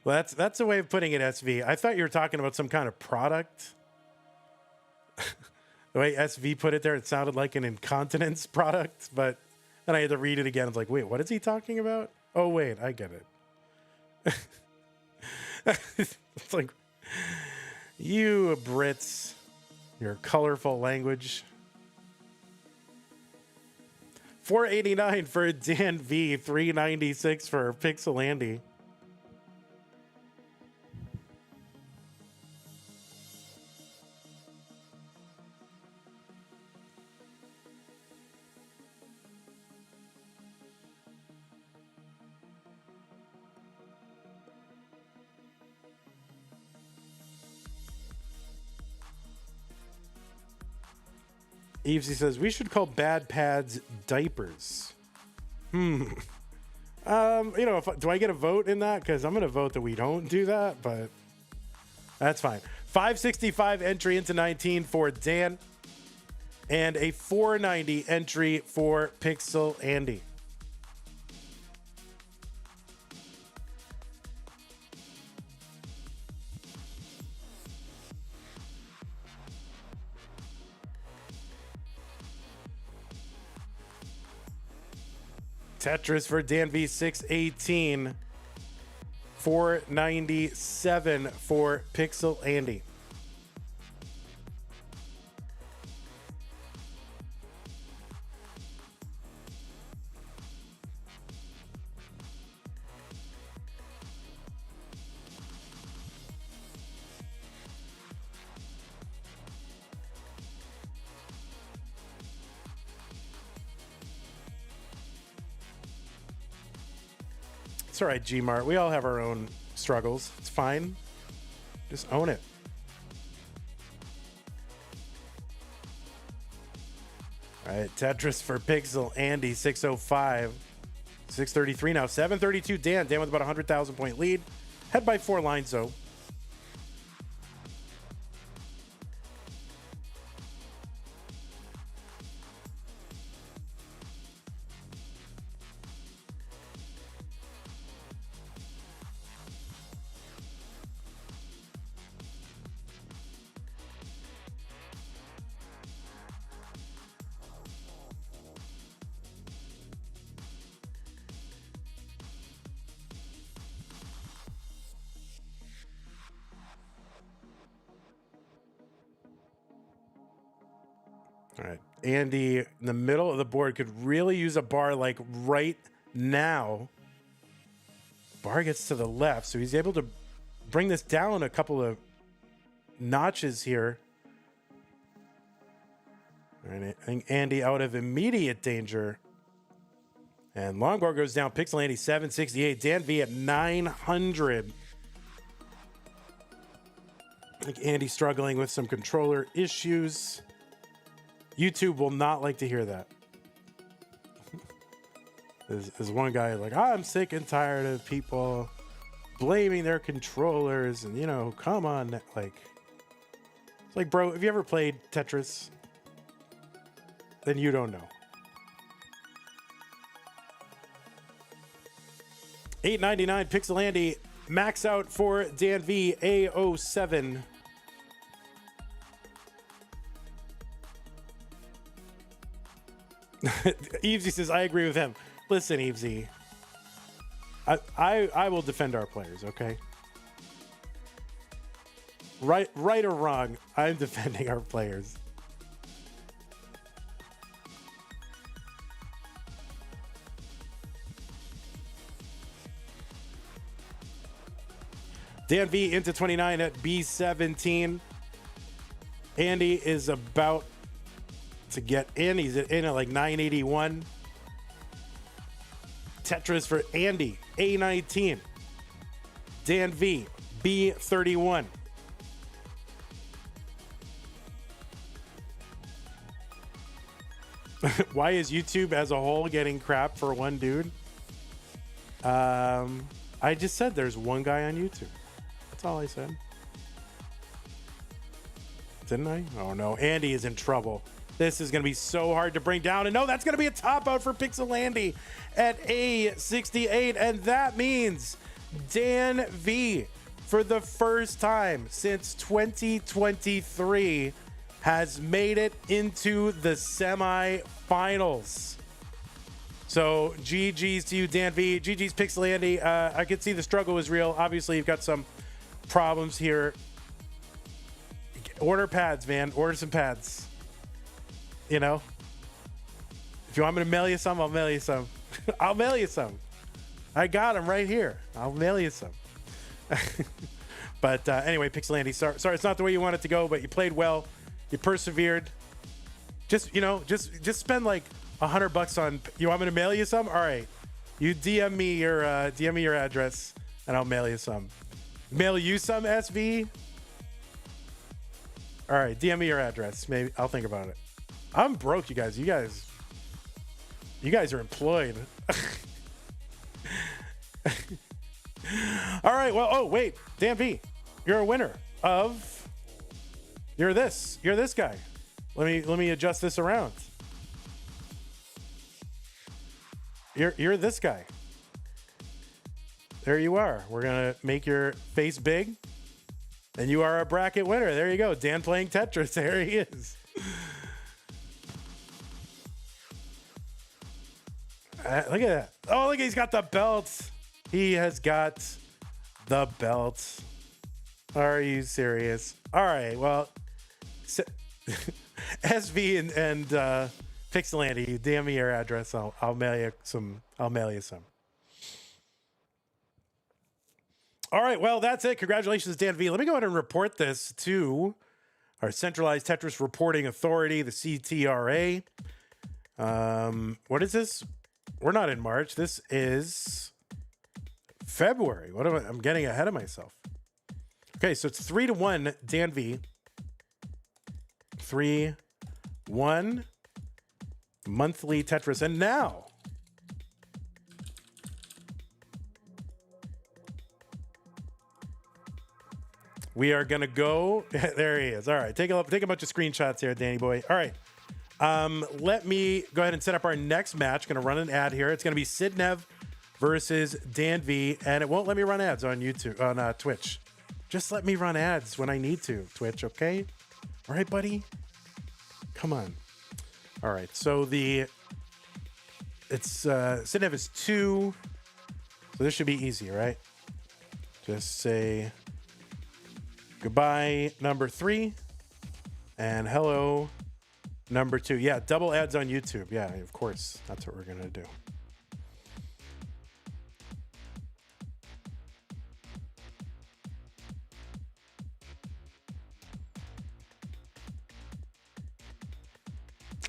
Well, that's a way of putting it, SV. I thought you were talking about some kind of product. The way SV put it there, it sounded like an incontinence product, but then I had to read it again. I was like, wait, what is he talking about? Oh, wait, I get it. It's like, you Brits, your colorful language. 489 for Dan V, 396 for Pixel Andy. Evesy says we should call bad pads diapers. You know, do I get a vote in that? Because I'm going to vote that we don't do that, but that's fine. 565 entry into 19 for Dan, and a 490 entry for Pixel Andy. Tetris for Dan V, 618. 497 for Pixel Andy. It's all right, Gmart. We all have our own struggles. It's fine. Just own it. All right, Tetris for Pixel Andy, 605. 633 now. 732 Dan. Dan with about 100,000 point lead. Head by 4 lines, though. All right. Andy in the middle of the board could really use a bar like right now. Bar gets to the left, so he's able to bring this down a couple of notches here. All right, I think Andy out of immediate danger. And long bar goes down. Pixel Andy, 768. Dan V at 900. I think Andy's struggling with some controller issues. YouTube will not like to hear that. There's one guy like, I'm sick and tired of people blaming their controllers, and, you know, come on. Like, it's like, bro, have you ever played Tetris? Then you don't know. 899 Pixel Andy, max out for Dan V, A07. Evesy says, I agree with him. Listen, Evesy, I will defend our players, okay? Right or wrong, I'm defending our players. Dan V into 29 at B17. Andy is about to get in. He's in at like 981. Tetris for Andy, A19. Dan V, B31. Why is YouTube as a whole getting crap for one dude? I just said there's one guy on YouTube. That's all I said. Didn't I? Oh no, Andy is in trouble. This is going to be so hard to bring down. And no, that's going to be a top out for Pixel Andy at A68. And that means Dan V, for the first time since 2023, has made it into the semifinals. So GG's to you, Danv. GG's Pixel Andy. I could see the struggle was real. Obviously, you've got some problems here. Order pads, man. Order some pads. You know? If you want me to mail you some, I'll mail you some. I'll mail you some. I got them right here. I'll mail you some. But anyway, Pixel Andy, sorry, it's not the way you want it to go, but you played well. You persevered. Just, you know, just spend like $100 on. You want me to mail you some? All right. You DM me your address, and I'll mail you some. Mail you some, SV? All right, DM me your address. Maybe I'll think about it. I'm broke, you guys. You guys are employed. All right. Well, oh wait, Danv, you're a winner of. You're this guy. Let me adjust this around. You're this guy. There you are. We're gonna make your face big, and you are a bracket winner. There you go. Dan playing Tetris. There he is. Look at that. Oh, look, he's got the belt. He has got the belt. Are you serious? All right. Well, SV and Pixel Andy, you DM me your address. I'll mail you some. I'll mail you some. All right. Well, that's it. Congratulations, Danv. Let me go ahead and report this to our centralized Tetris reporting authority, the CTRA. What is this? We're not in March. This is February. What am I? I'm getting ahead of myself. Okay, so it's 3-1, Danv. 3-1 monthly Tetris. And now we are gonna go. There he is. All right, take a bunch of screenshots here, Danny boy. All right. Let me go ahead and set up our next match. Gonna run an ad here. It's gonna be Sidnev versus Danv, and it won't let me run ads on YouTube, on Twitch. Just let me run ads when I need to, Twitch, okay? All right, buddy? Come on. All right, so Sidnev is 2, so this should be easy, right? Just say goodbye, number 3, and hello, number 2. Yeah, double ads on YouTube. Yeah, of course. That's what we're going to do.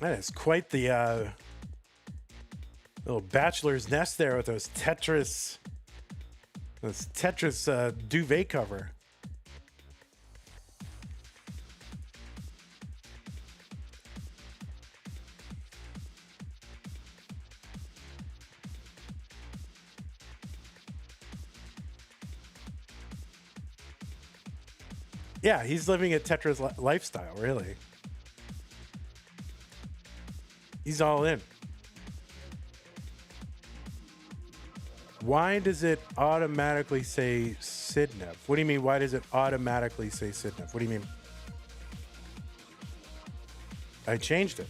That is quite the little bachelor's nest there with those Tetris duvet cover. Yeah, he's living a Tetris lifestyle, really. He's all in. Why does it automatically say Sidnev? What do you mean, why does it automatically say Sidnev? What do you mean? I changed it.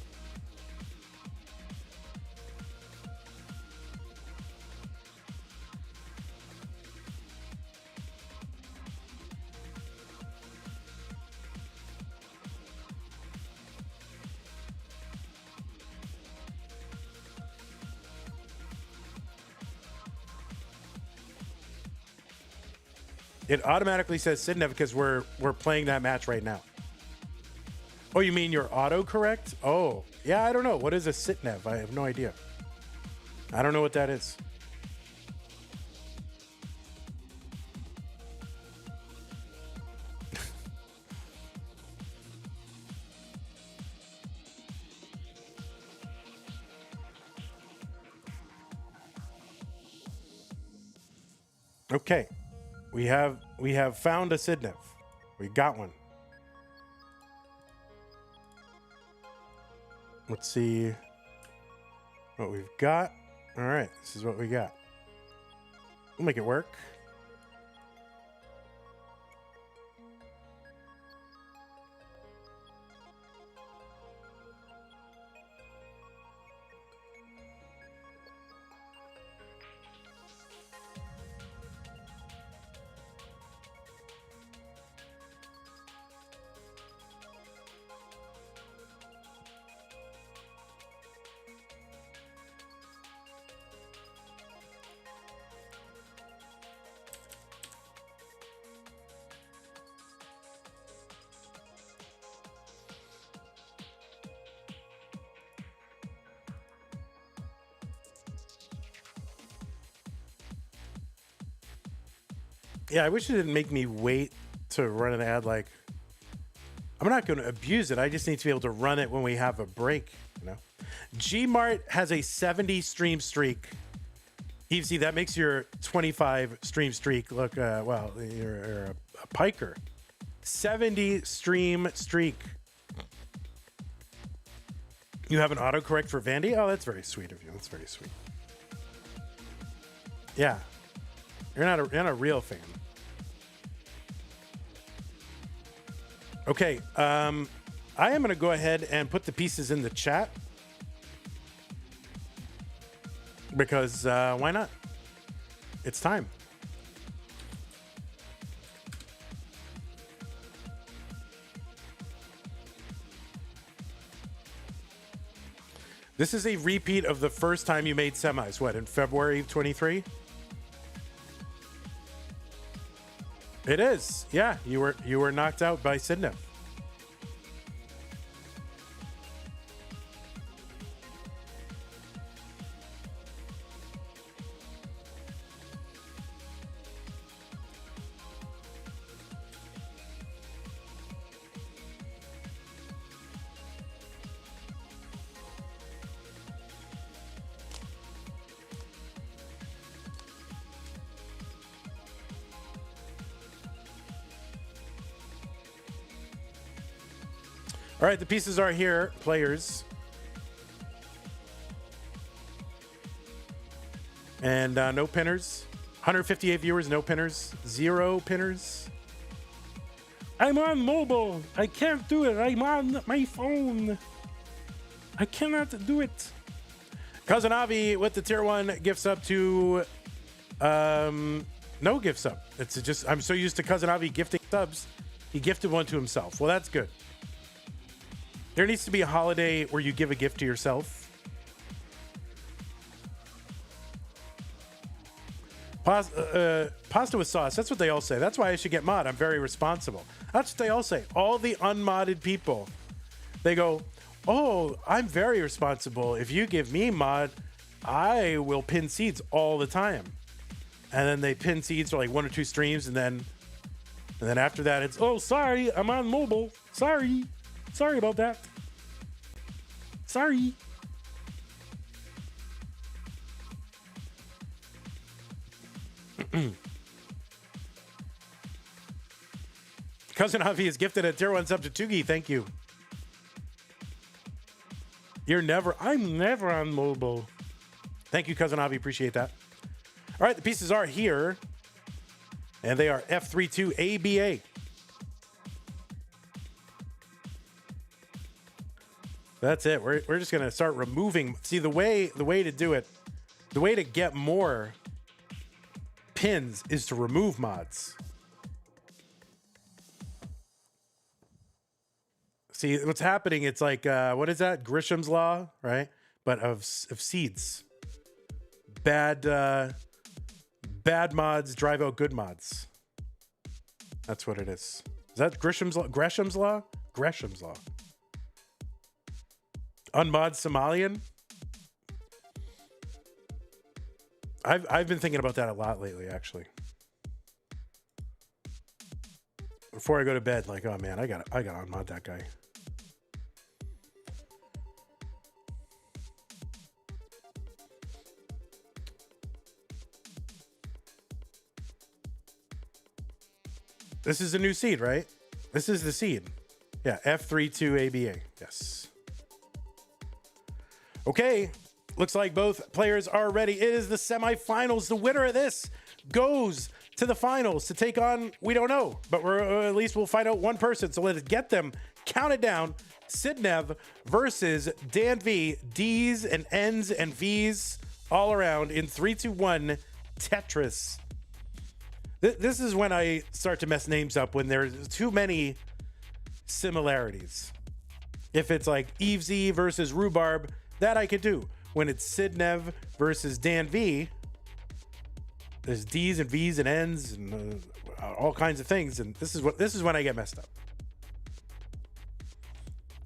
It automatically says Sidnev because we're playing that match right now. Oh, you mean your autocorrect? Oh, yeah, I don't know. What is a Sidnev? I have no idea. I don't know what that is. Okay. We have found a Sidnev. We got one. Let's see what we've got. All right, this is what we got. We'll make it work. Yeah, I wish it didn't make me wait to run an ad. Like, I'm not going to abuse it. I just need to be able to run it when we have a break, you know? Gmart has a 70 stream streak. Evesy, that makes your 25 stream streak look, well, you're a piker. 70 stream streak. You have an autocorrect for Vandy? Oh, that's very sweet of you. That's very sweet. Yeah. You're not a real fan. Okay. I am going to go ahead and put the pieces in the chat. Because why not? It's time. This is a repeat of the first time you made semis. What, in February of 23? It is. Yeah, you were knocked out by Sidnev. All right, the pieces are here, players. And no pinners. 158 viewers, no pinners. 0 pinners. I'm on mobile. I can't do it. I'm on my phone. I cannot do it. Cousin Avi with the tier 1 gifts up to no gifts up. It's just, I'm so used to Cousin Avi gifting subs. He gifted one to himself. Well, that's good. There needs to be a holiday where you give a gift to yourself. Pasta with sauce. That's what they all say. That's why I should get mod. I'm very responsible. That's what they all say. All the unmodded people. They go, oh, I'm very responsible. If you give me mod, I will pin seeds all the time. And then they pin seeds for like 1 or 2 streams. And then after that, it's, oh, sorry, I'm on mobile. Sorry. Sorry about that. Sorry. Cousin Avi is gifted a tier 1 sub to Tugi. Thank you. I'm never on mobile. Thank you, Cousin Avi. Appreciate that. All right, the pieces are here. And they are F32 ABA. That's it. We're just going to start removing. See, the way to do it, the way to get more pins is to remove mods. See, what's happening, it's like, what is that? Grisham's Law, right? But of seeds. Bad mods drive out good mods. That's what it is. Is that Grisham's Law? Gresham's Law? Gresham's Law. Unmod Somalian. I've been thinking about that a lot lately, actually. Before I go to bed, like, oh man, I got unmod that guy. This is a new seed, right? This is the seed. Yeah, F32 ABA. Yes. Okay, looks like both players are ready. It is the semifinals. The winner of this goes to the finals to take on, we don't know, but at least we'll find out one person. So let's get them counted down. Sidnev versus Danv. D's and N's and V's all around in 3, 2, 1 Tetris. This is when I start to mess names up, when there's too many similarities. If it's like Evesy versus Rhubarb, that I could do. When it's Sidnev versus Danv, there's D's and V's and N's and all kinds of things, and this is when I get messed up.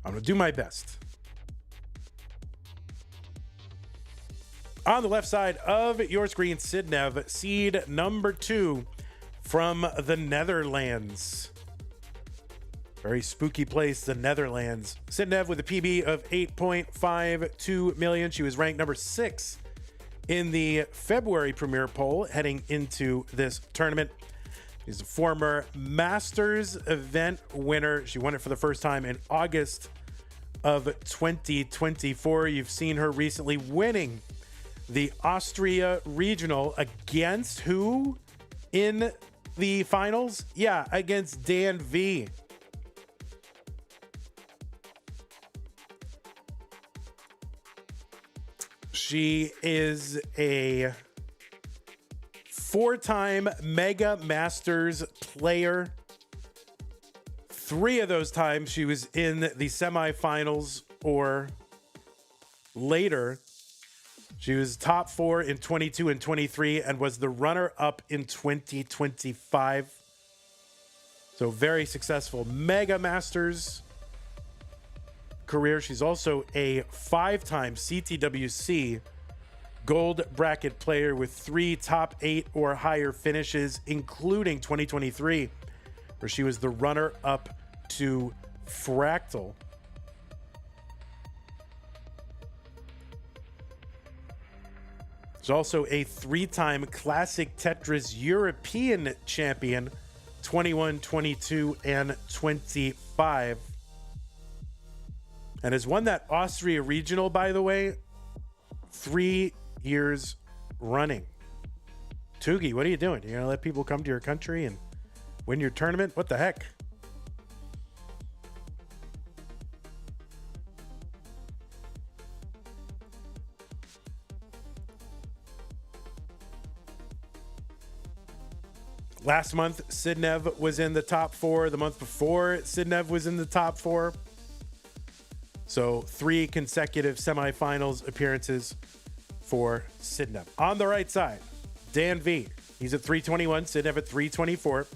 I'm gonna do my best. On the left side of your screen, Sidnev, seed number 2, from the Netherlands. Very spooky place, the Netherlands. Sidnev with a PB of 8.52 million. She was ranked number 6 in the February Premier poll heading into this tournament. She's a former Masters event winner. She won it for the first time in August of 2024. You've seen her recently winning the Austria Regional against who in the finals? Yeah, against Danv. She is a 4-time Mega Masters player. 3 of those times she was in the semifinals or later. She was top 4 in 22 and 23 and was the runner-up in 2025. So very successful Mega Masters career. She's also a 5-time CTWC gold bracket player with 3 top 8 or higher finishes, including 2023, where she was the runner-up to Fractal. She's also a 3-time Classic Tetris European champion, 21, 22, and 25. And has won that Austria Regional, by the way, 3 years running. Tugi, what are you doing? You're gonna let people come to your country and win your tournament? What the heck? Last month, Sidnev was in the top 4. The month before, Sidnev was in the top 4. So 3 consecutive semifinals appearances for Sidnev. On the right side, Danv. He's at 321, Sidnev at 324.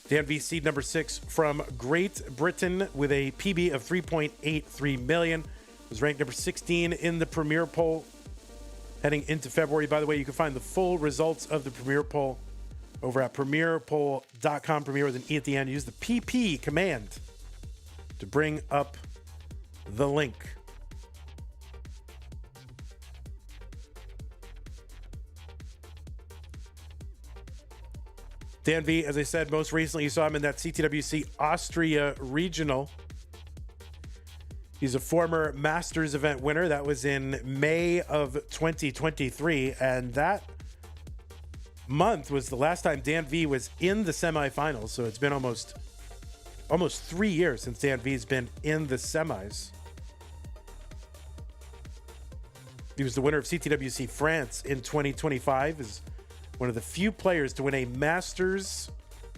Danv seed number 6 from Great Britain with a PB of 3.83 million. Was ranked number 16 in the Premier poll heading into February. By the way, you can find the full results of the Premier poll over at premierpoll.com. Premier with an E at the end. Use the PP command to bring up the link. Danv, as I said, most recently you saw him in that CTWC Austria Regional. He's a former Masters event winner. That was in May of 2023, and that month was the last time Danv was in the semifinals. So it's been almost 3 years since Danv's been in the semis. He was the winner of CTWC France in 2025. Is one of the few players to win a Masters,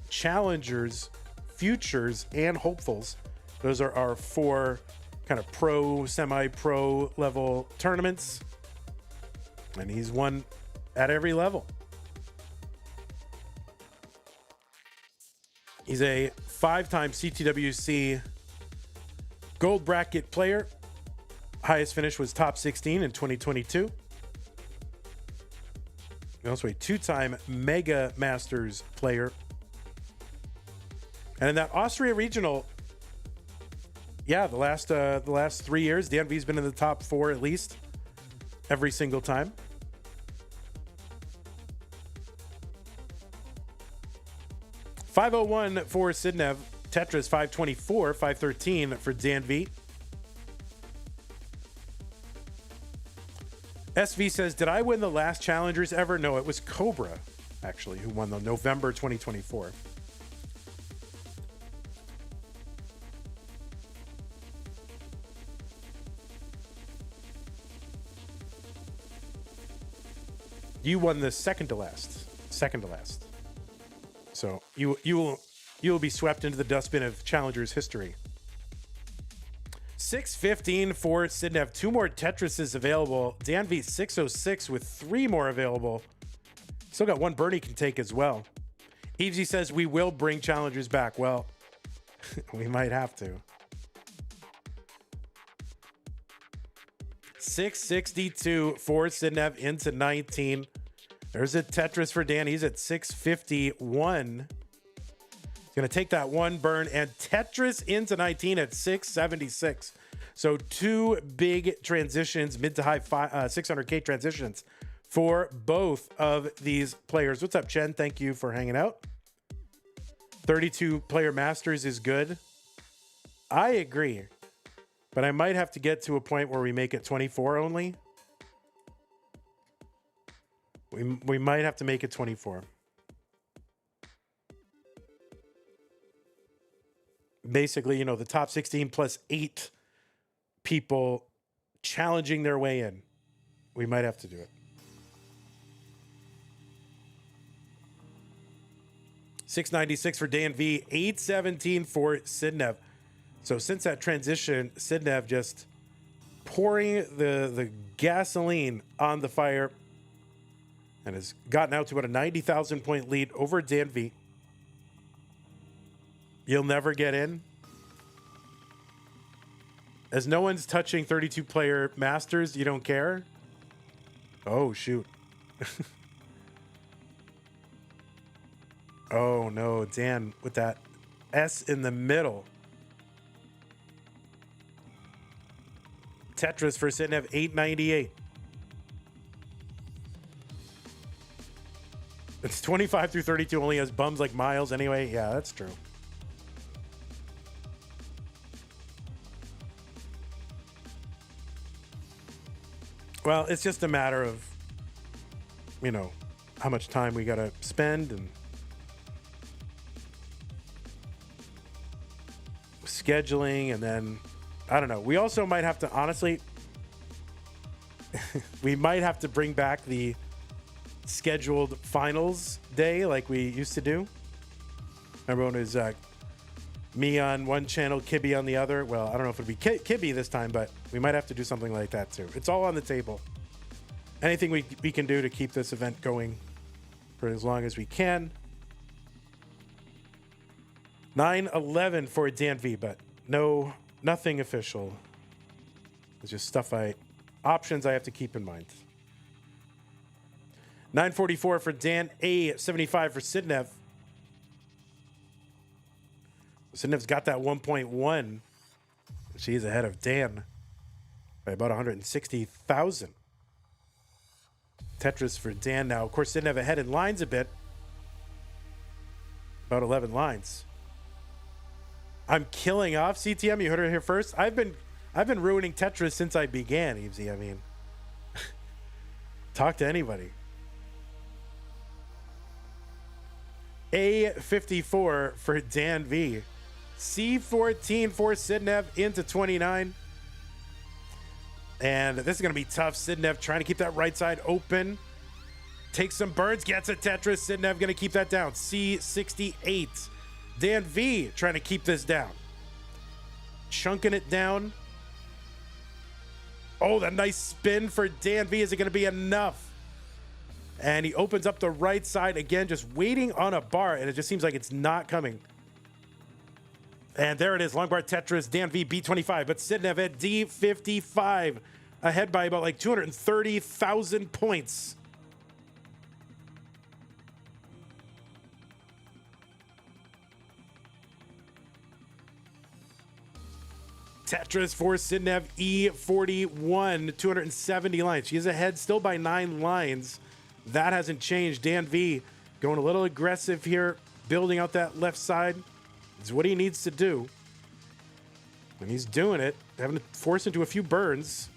Challengers, Futures, and Hopefuls. Those are our 4 kind of pro, semi-pro level tournaments. And he's won at every level. He's a 5-time CTWC gold bracket player. Highest finish was top 16 in 2022. Also a 2-time Mega Masters player. And in that Austria Regional, yeah, the last 3 years, Danv's been in the top 4 at least every single time. $501 for Sidnev. Tetris $524, $513 for Danv. SV says, did I win the last Challengers ever? No, it was Cobra, actually, who won the November 2024. You won the second to last. So you will be swept into the dustbin of Challengers history. 615 for Sidnev. 2 more Tetrises available. Danv 606 with 3 more available. Still got 1 Bernie can take as well. Evesy says we will bring Challengers back. Well, we might have to. 662 for Sidnev into 19. There's a Tetris for Dan. He's at 651. He's going to take that one burn and Tetris into 19 at 676. So two big transitions, mid to high 600K transitions for both of these players. What's up, Chen? Thank you for hanging out. 32 player masters is good. I agree, but I might have to get to a point where we make it 24 only. We might have to make it 24. Basically, you know, the top 16 plus 8 people challenging their way in. We might have to do it. $696 for Danv, $817 for Sidnev. So since that transition, Sidnev just pouring the gasoline on the fire and has gotten out to about a 90,000 point lead over Danv. You'll never get in. As no one's touching 32 player masters, you don't care? Oh, shoot. Oh, no. Dan with that S in the middle. Tetris for Sidnev, $898. It's 25 through 32, only has bums like Miles anyway. Yeah, that's true. Well, it's just a matter of, you know, how much time we got to spend and scheduling, and then, I don't know. We also might have to, honestly, we might have to bring back the scheduled finals day like we used to do. Everyone is me on one channel, Kibby on the other. Well, I don't know if it'll be Kibby this time, but we might have to do something like that too. It's all on the table. Anything we can do to keep this event going for as long as we can. 9-11 for Danv, but nothing official. It's just stuff options I have to keep in mind. 944 for Dan, A75 for Sidnev. Sidnev's got that 1.1. She's ahead of Dan by about 160,000. Tetris for Dan now. Of course, Sidnev ahead in lines a bit. About 11 lines. I'm killing off CTM. You heard it here first. I've been ruining Tetris since I began, Evesy. I mean, talk to anybody. A54 for Danv. C14 for Sidnev into 29. And this is going to be tough. Sidnev trying to keep that right side open. Takes some burns, gets a Tetris. Sidnev going to keep that down. C68. Danv trying to keep this down. Chunking it down. Oh, that nice spin for Danv. Is it going to be enough? And he opens up the right side again, just waiting on a bar, and it just seems like it's not coming. And there it is, long bar Tetris, Danv B25, but Sidnev at D55, ahead by about like 230,000 points. Tetris for Sidnev, E41, 270 lines. She is ahead still by 9 lines. That hasn't changed. Danv going a little aggressive here, building out that left side. It's what he needs to do. And he's doing it. Having to force into a few burns.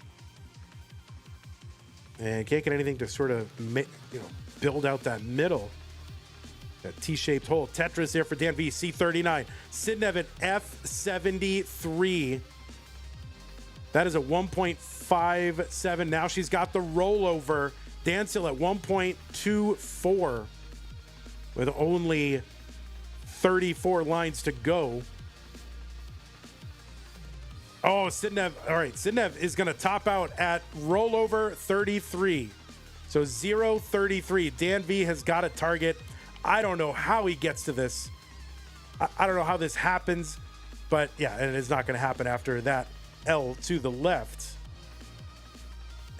And can't get anything to sort of build out that middle. That T-shaped hole. Tetris there for Danv, C39. Sidnev at F73. That is a 1.57. Now she's got the rollover. Dan still at 1.24 with only 34 lines to go. Oh, Sidnev. All right, Sidnev is going to top out at rollover 33. So 0-33. Danv has got a target. I don't know how he gets to this. I don't know how this happens, but yeah, and it's not going to happen after that L to the left.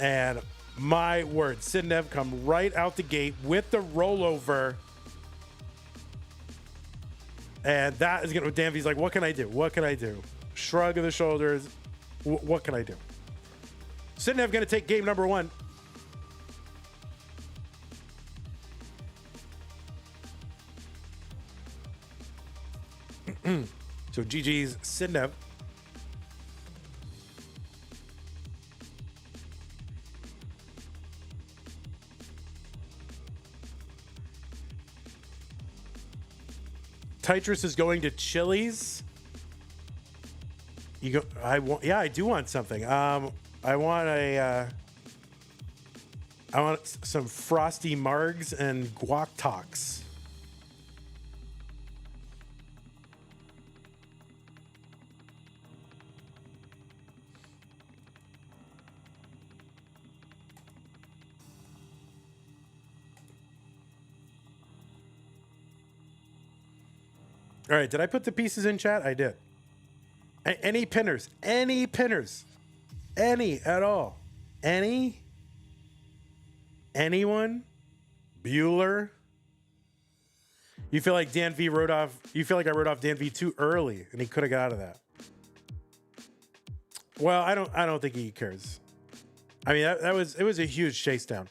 And My word. Sidnev come right out the gate with the rollover. And that is going to... Danv's like, what can I do? What can I do? Shrug of the shoulders. What can I do? Sidnev going to take game number 1. So GG's Sidnev. Tetris is going to Chili's. You go. I want. Yeah, I do want something. I want a. I want some frosty margs and guac talks. All right, did I put the pieces in chat? I did. Any pinners? Any pinners? Any at all? Any? Anyone? Bueller? You feel like Danv wrote off? You feel like I wrote off Danv too early, and he could have got out of that. Well, I don't think he cares. I mean, it was a huge chase down.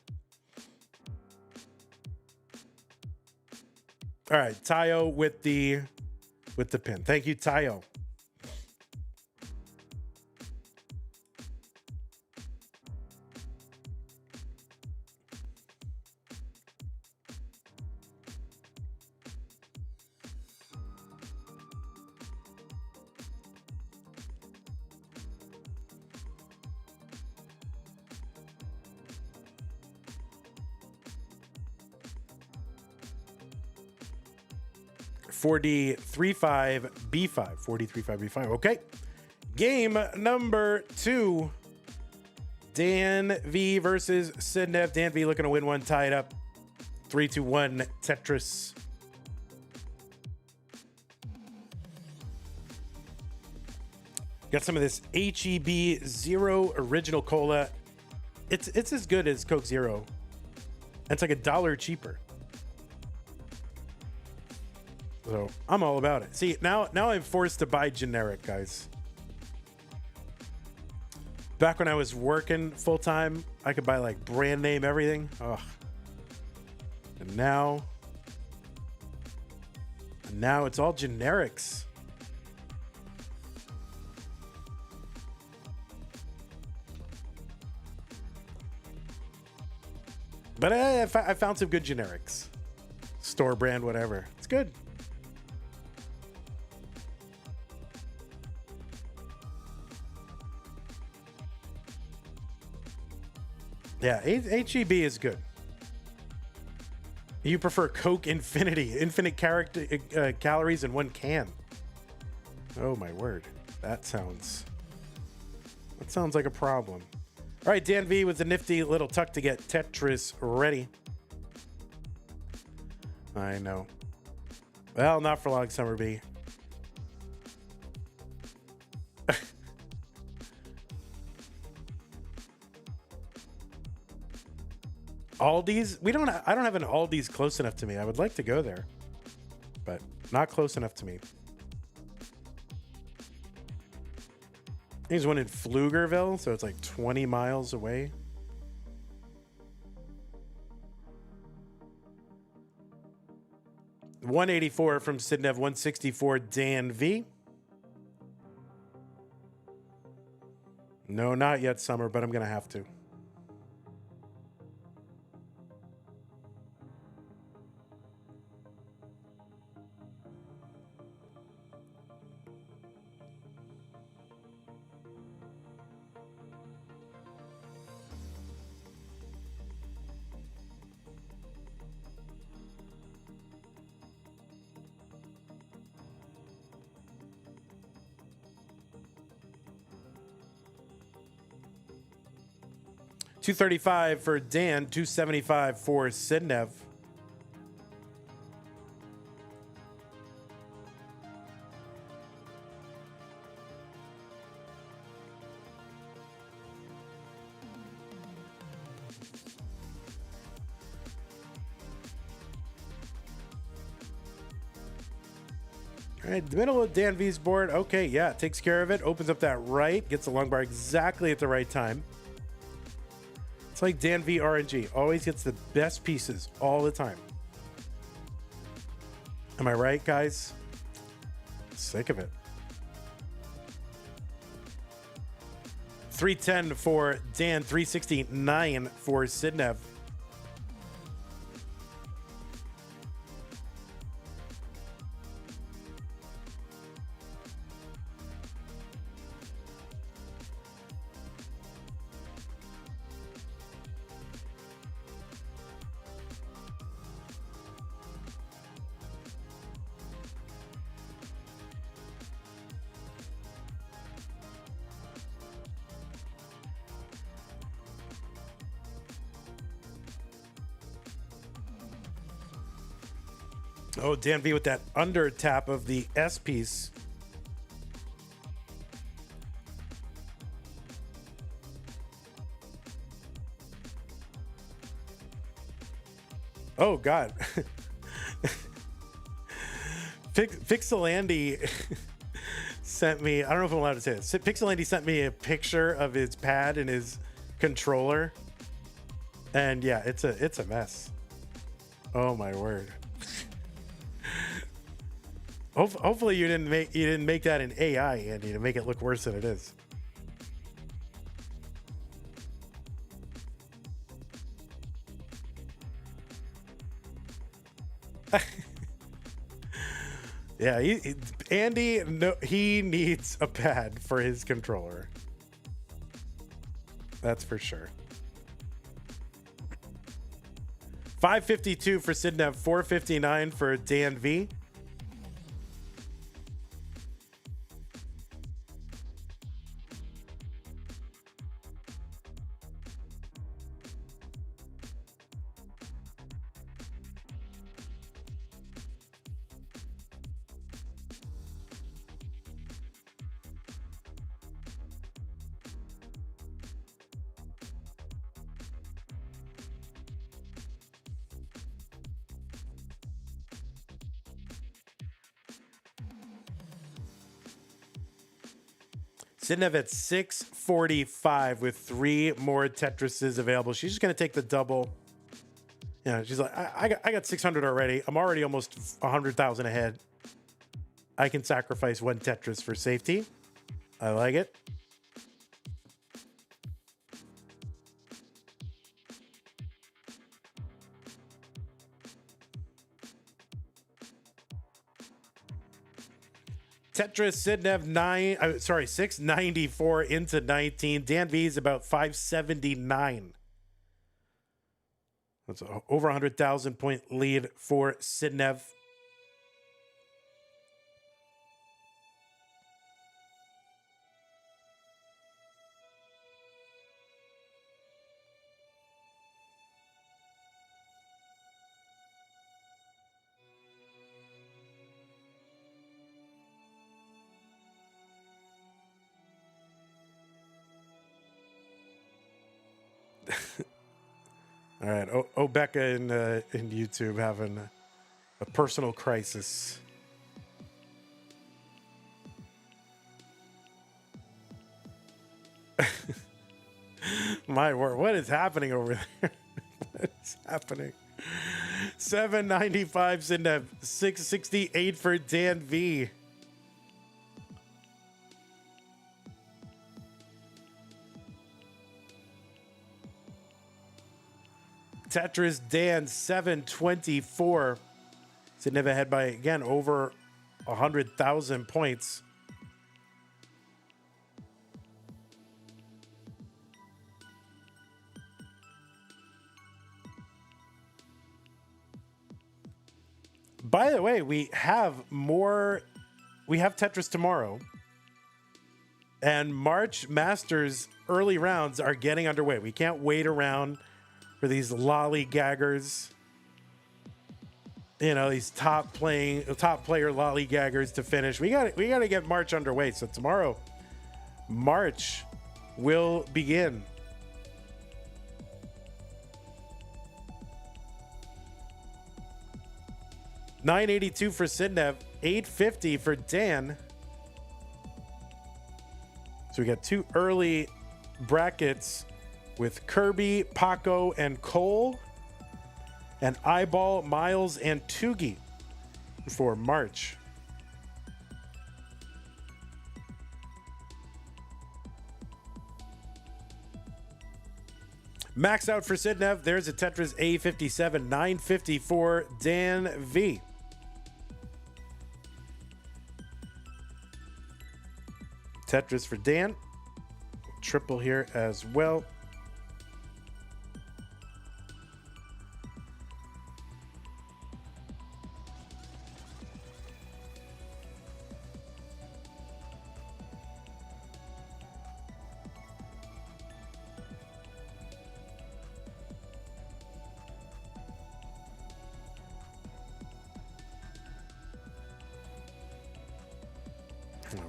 All right, Tayo with the pin. Thank you, Tayo. $4D 3-5 B5. 4D 3-5 B5. Okay. Game number 2. Danv versus Sidnev. Danv looking to win one, tie it up. 3-1 Tetris. Got some of this HEB Zero Original Cola. It's as good as Coke Zero. It's like $1 cheaper. So I'm all about it. See, now I'm forced to buy generic, guys. Back when I was working full time, I could buy like brand name everything. Ugh. And now it's all generics. But I found some good generics. Store brand, whatever. It's good. Yeah, HEB is good. You prefer Coke Infinity, infinite calories in one can. Oh my word, that sounds like a problem. All right, Danv with the nifty little tuck to get Tetris ready. I know. Well, not for long, Summer B. Aldi's? I don't have an Aldi's close enough to me. I would like to go there, but not close enough to me. There's one in Pflugerville, so it's like 20 miles away. $184 from Sidnev, $164 Danv. No, not yet, Summer, but I'm gonna have to. $235 for Dan, $275 for Sidnev. All right, the middle of Danv's board. Okay, yeah, takes care of it. Opens up that right. Gets the long bar exactly at the right time. It's like Danv RNG. Always gets the best pieces all the time. Am I right, guys? Sick of it. 310 for Dan. 369 for Sidnev. Oh, Danv with that under tap of the S piece. Oh, God. Pixelandy sent me, I don't know if I'm allowed to say this. Pixelandy sent me a picture of his pad and his controller. And yeah, it's a mess. Oh my word. Hopefully you didn't make that an AI, Andy, to make it look worse than it is. Yeah, Andy, no, he needs a pad for his controller. That's for sure. 552 for Sidnev, 459 for Danv. Sidnev at 645 with 3 more Tetrises available. She's just going to take the double. Yeah, she's like, I got 600 already. I'm already almost 100,000 ahead. I can sacrifice 1 Tetris for safety. I like it. Tetris Sidnev 694 into 19. Danv is about 579. That's over 100,000 point lead for Sidnev. All right, Becca in YouTube having a personal crisis. My word, what is happening over there? What is happening? 795 Sidnev, 668 for Danv. Tetris Dan 724. Sidnev ahead by again over 100,000 points. By the way, we have Tetris tomorrow. And March Masters early rounds are getting underway. We can't wait around for these lollygaggers, these top player lollygaggers to finish. We got to get March underway. So tomorrow, March will begin. 982 for Sidnev, 850 for Dan. So we got two early brackets with Kirby, Paco, and Cole, and Eyeball, Miles, and Tugi for March. Max out for Sidnev. There's a Tetris A57, 950 for Dan V. Tetris for Dan. Triple here as well.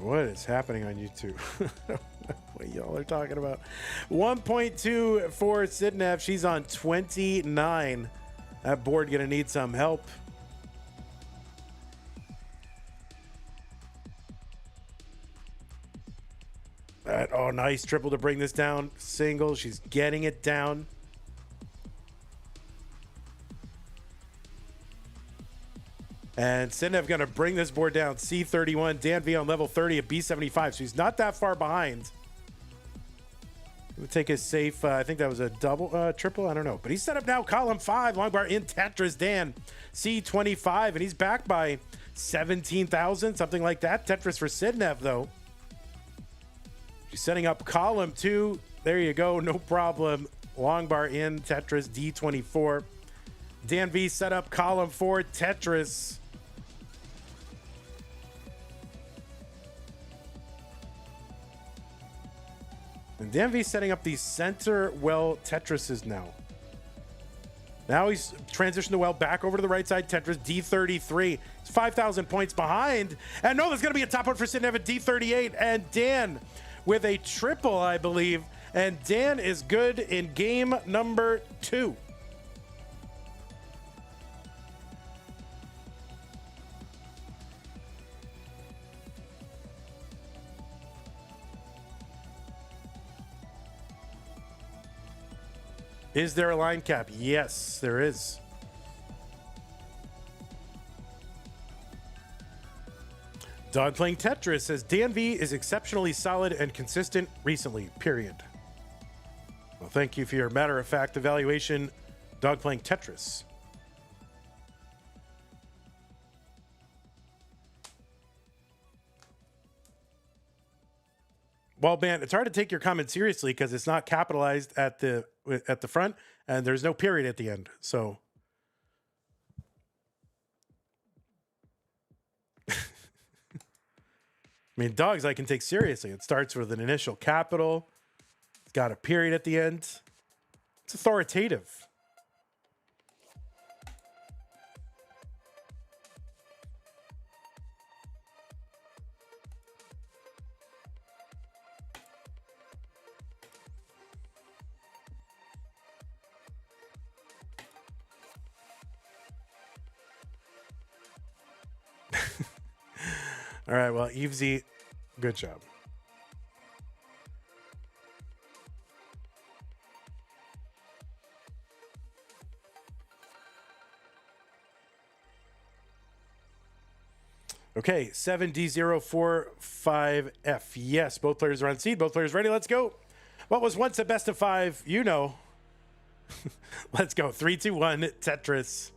What is happening on YouTube? What y'all are talking about. 1.2 for Sidnev. She's on 29. That board gonna need some help. Oh, nice triple to bring this down. Single. She's getting it down. And Sidnev going to bring this board down. C31, Dan V on level 30 at B75. So he's not that far behind. We'll take a safe, I think that was a double, triple, I don't know. But he's set up now, column 5, long bar in Tetris, Dan. C25, and he's back by 17,000, something like that. Tetris for Sidnev, though. She's setting up column 2. There you go, no problem. Long bar in Tetris, D24. Dan V set up column 4, Tetris. And Dan V setting up these center well Tetrises now. Now he's transitioned the well back over to the right side. Tetris D33. It's 5,000 points behind. And no, there's going to be a top one for Sidnev at D38. And Dan with a triple, I believe. And Dan is good in game number 2. Is there a line cap? Yes, there is. Dog playing Tetris says Dan V is exceptionally solid and consistent recently, period. Well, thank you for your matter-of-fact evaluation, Dog playing Tetris. Well, man, it's hard to take your comment seriously because it's not capitalized at the front, and there's no period at the end. So, I mean, dogs I can take seriously. It starts with an initial capital. It's got a period at the end. It's authoritative. All right, well, Evesy, good job. Okay, 7D045F. Yes, both players are on seed. Both players ready. Let's go. What was once a best of 5? You know. Let's go. 3, 2, 1, Tetris.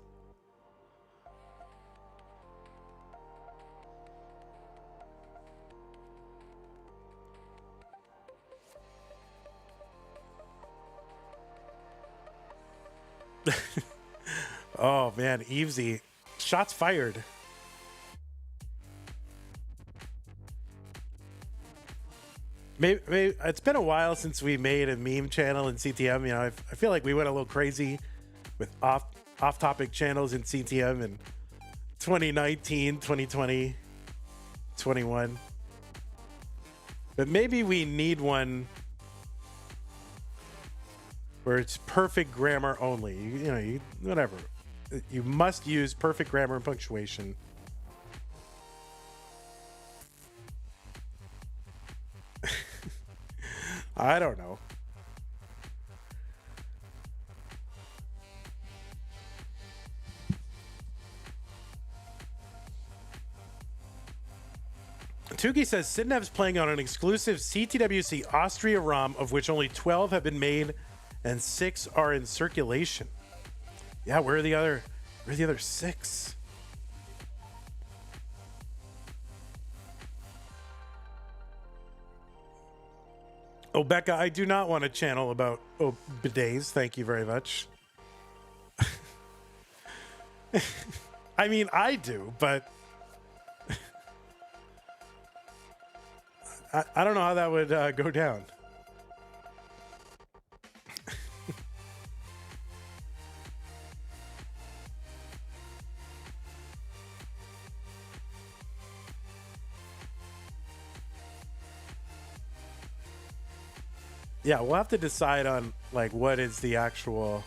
Oh man, Evesy, shots fired. Maybe it's been a while since we made a meme channel in CTM. You know, I feel like we went a little crazy with off-topic channels in CTM in 2019, 2020, 21. But maybe we need one where it's perfect grammar only. You know, whatever. You must use perfect grammar and punctuation. I don't know. Tuki says Sidnev's playing on an exclusive CTWC Austria ROM, of which only 12 have been made and 6 are in circulation. Yeah, where are the other 6? Oh, Becca, I do not want a channel about bidets. Thank you very much. I mean, I do, but I don't know how that would go down. Yeah, we'll have to decide on like what is the actual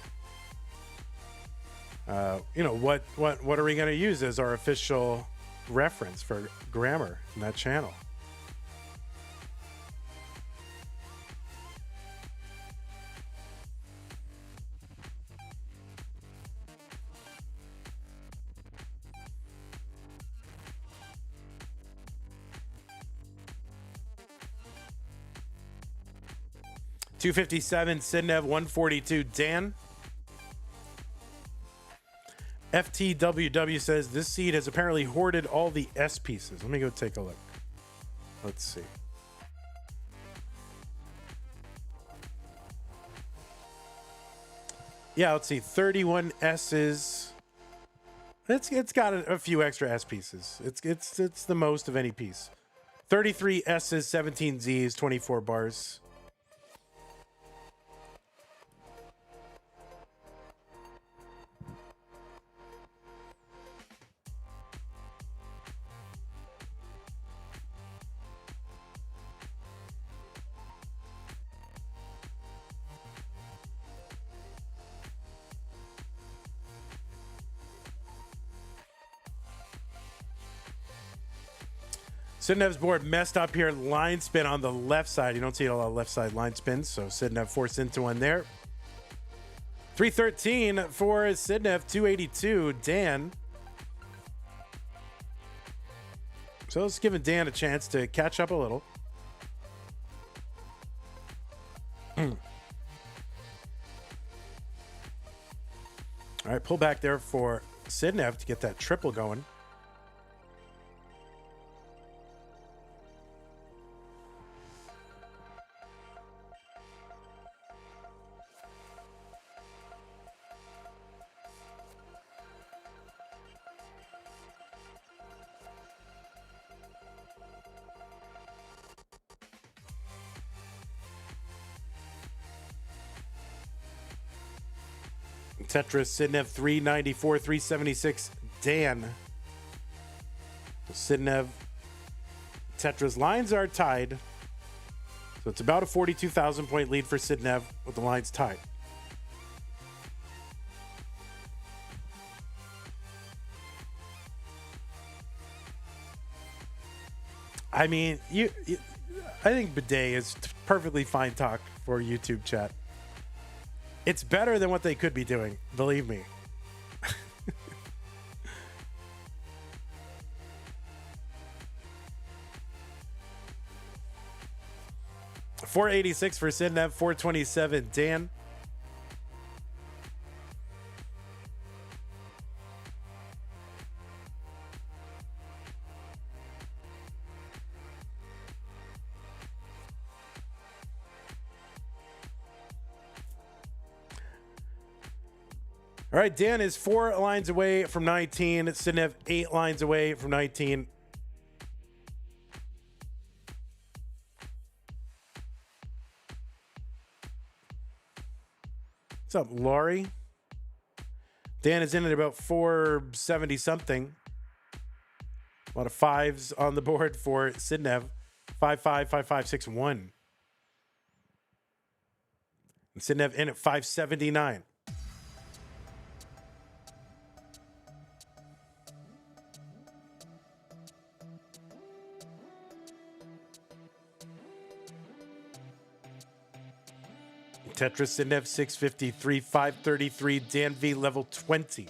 what are we going to use as our official reference for grammar in that channel. $257, Sidnev, 142, Dan. FTWW says this seed has apparently hoarded all the S pieces. Let me go take a look. Let's see. Yeah, let's see. 31 S's. It's got a few extra S pieces. It's the most of any piece. 33 S's, 17 Z's, 24 bars. Sidnev's board messed up here. Line spin on the left side. You don't see a lot of left side line spins, so Sidnev forced into one there. 313 for Sidnev, 282, Dan. So it's giving Dan a chance to catch up a little. All right, pull back there for Sidnev to get that triple going. Tetris, Sidnev, 394, 376, Dan. Sidnev, Tetris lines are tied. So it's about a 42,000 point lead for Sidnev with the lines tied. I mean, I think bidet is perfectly fine talk for YouTube chat. It's better than what they could be doing, believe me. $486 for Sidnev, 427 Dan. All right, Dan is 4 lines away from 19. Sidnev 8 lines away from 19. What's up, Laurie? Dan is in at about 470 something. A lot of 5s on the board for Sidnev. 5-5, 5-5, 6-1. And Sidnev in at 579. Tetris Sidnev 653, 533, Danv level 20.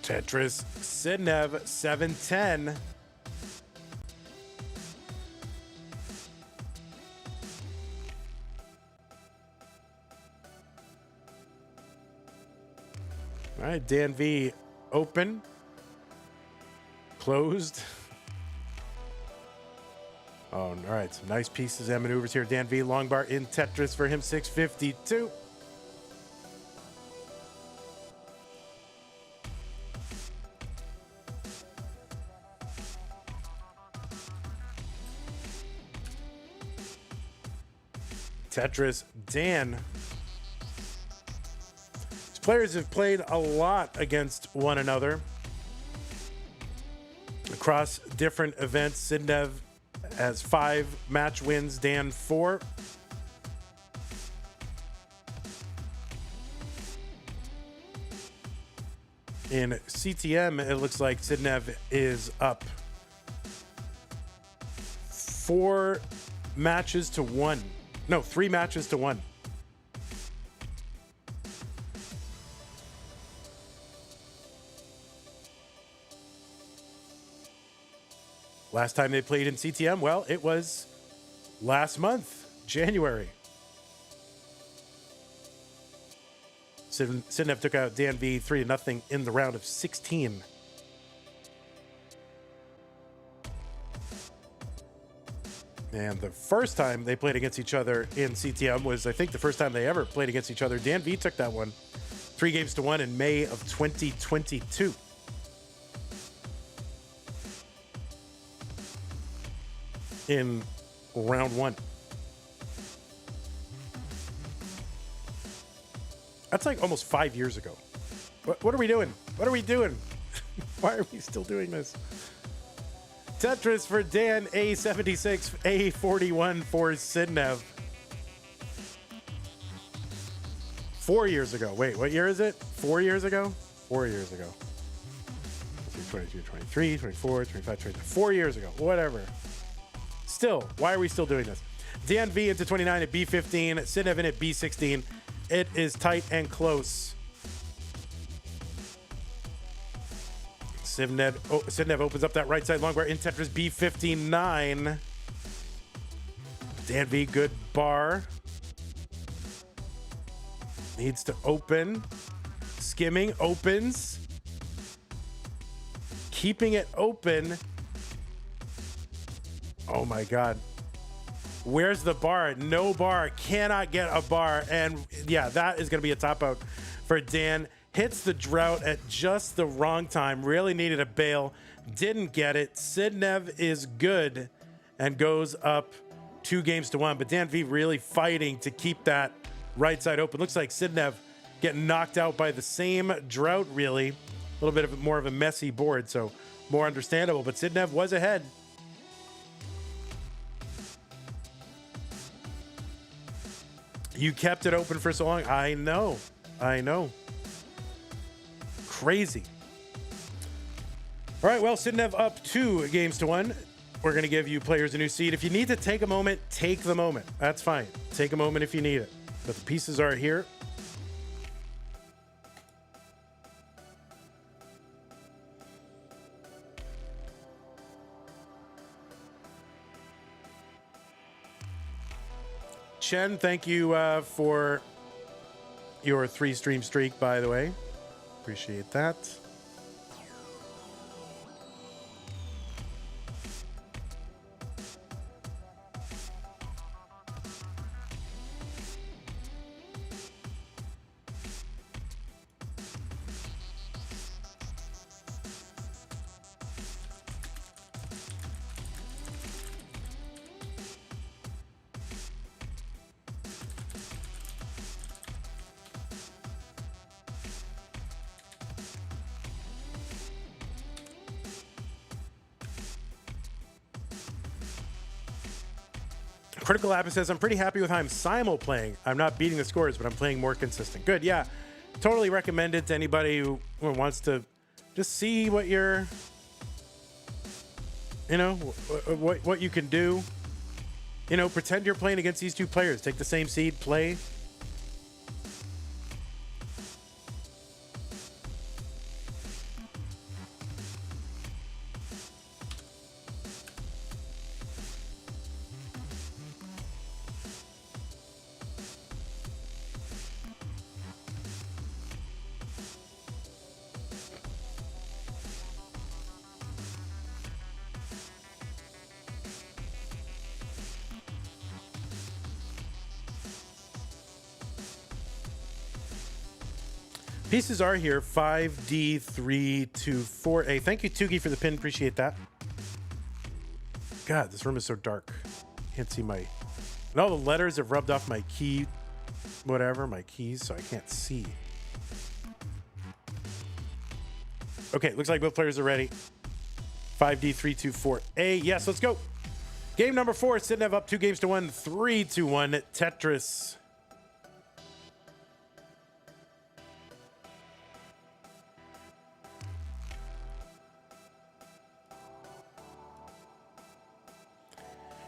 Tetris Sidnev 710. All right, Danv open, closed. Oh, all right, some nice pieces and maneuvers here. Danv long bar in Tetris for him 652. Tetris Dan. These players have played a lot against one another across different events. Sidnev has 5 match wins, Dan 4. In CTM, it looks like Sidnev is up 4 matches to 1. No, 3 matches to 1. Last time they played in CTM, well, it was last month, January. Sidnev took out Danv 3-0 in the round of 16. And the first time they played against each other in CTM was, I think, the first time they ever played against each other. Danv took that one 3 games to 1 in May of 2022. In round 1. That's like almost 5 years ago. What are we doing? What are we doing? Why are we still doing this? Tetris for Dan, A76, A41 for Sidnev. 4 years ago. Wait, what year is it? 4 years ago? 4 years ago. 22, 23, 24, 25, 26. 4 years ago. Whatever. Still, why are we still doing this? Danv into 29 at B15, Sidnev in at B16. It is tight and close. Sidnev opens up that right side long bar in Tetris B59. Danv, good bar. Needs to open. Skimming, opens. Keeping it open. Oh my God. Where's the bar? No bar. Cannot get a bar. And yeah, that is going to be a top out for Dan. Hits the drought at just the wrong time. Really needed a bail. Didn't get it. Sidnev is good and goes up 2 games to 1. But Danv really fighting to keep that right side open. Looks like Sidnev getting knocked out by the same drought, really. A little bit of more of a messy board, so more understandable. But Sidnev was ahead. You kept it open for so long. I know. I know. Crazy. All right, well, Sidnev up 2 games to 1. We're going to give you players a new seed. If you need to take a moment, take the moment. That's fine. Take a moment if you need it. But the pieces are here. Chen, thank you for your 3-stream streak, by the way. Appreciate that. Critical App says, I'm pretty happy with how I'm simul playing. I'm not beating the scores, but I'm playing more consistent. Good, yeah. Totally recommend it to anybody who wants to just see what you're, you know, what you can do. You know, pretend you're playing against these two players. Take the same seed, play. Pieces are here. 5D324A. Thank you, Tugi, for the pin. Appreciate that. God, this room is so dark. Can't see my... And all the letters have rubbed off my key, whatever, my keys, so I can't see. Okay, looks like both players are ready. 5D324A. Yes, let's go. Game number 4. Sidnev up 2-1, 3-1. Tetris.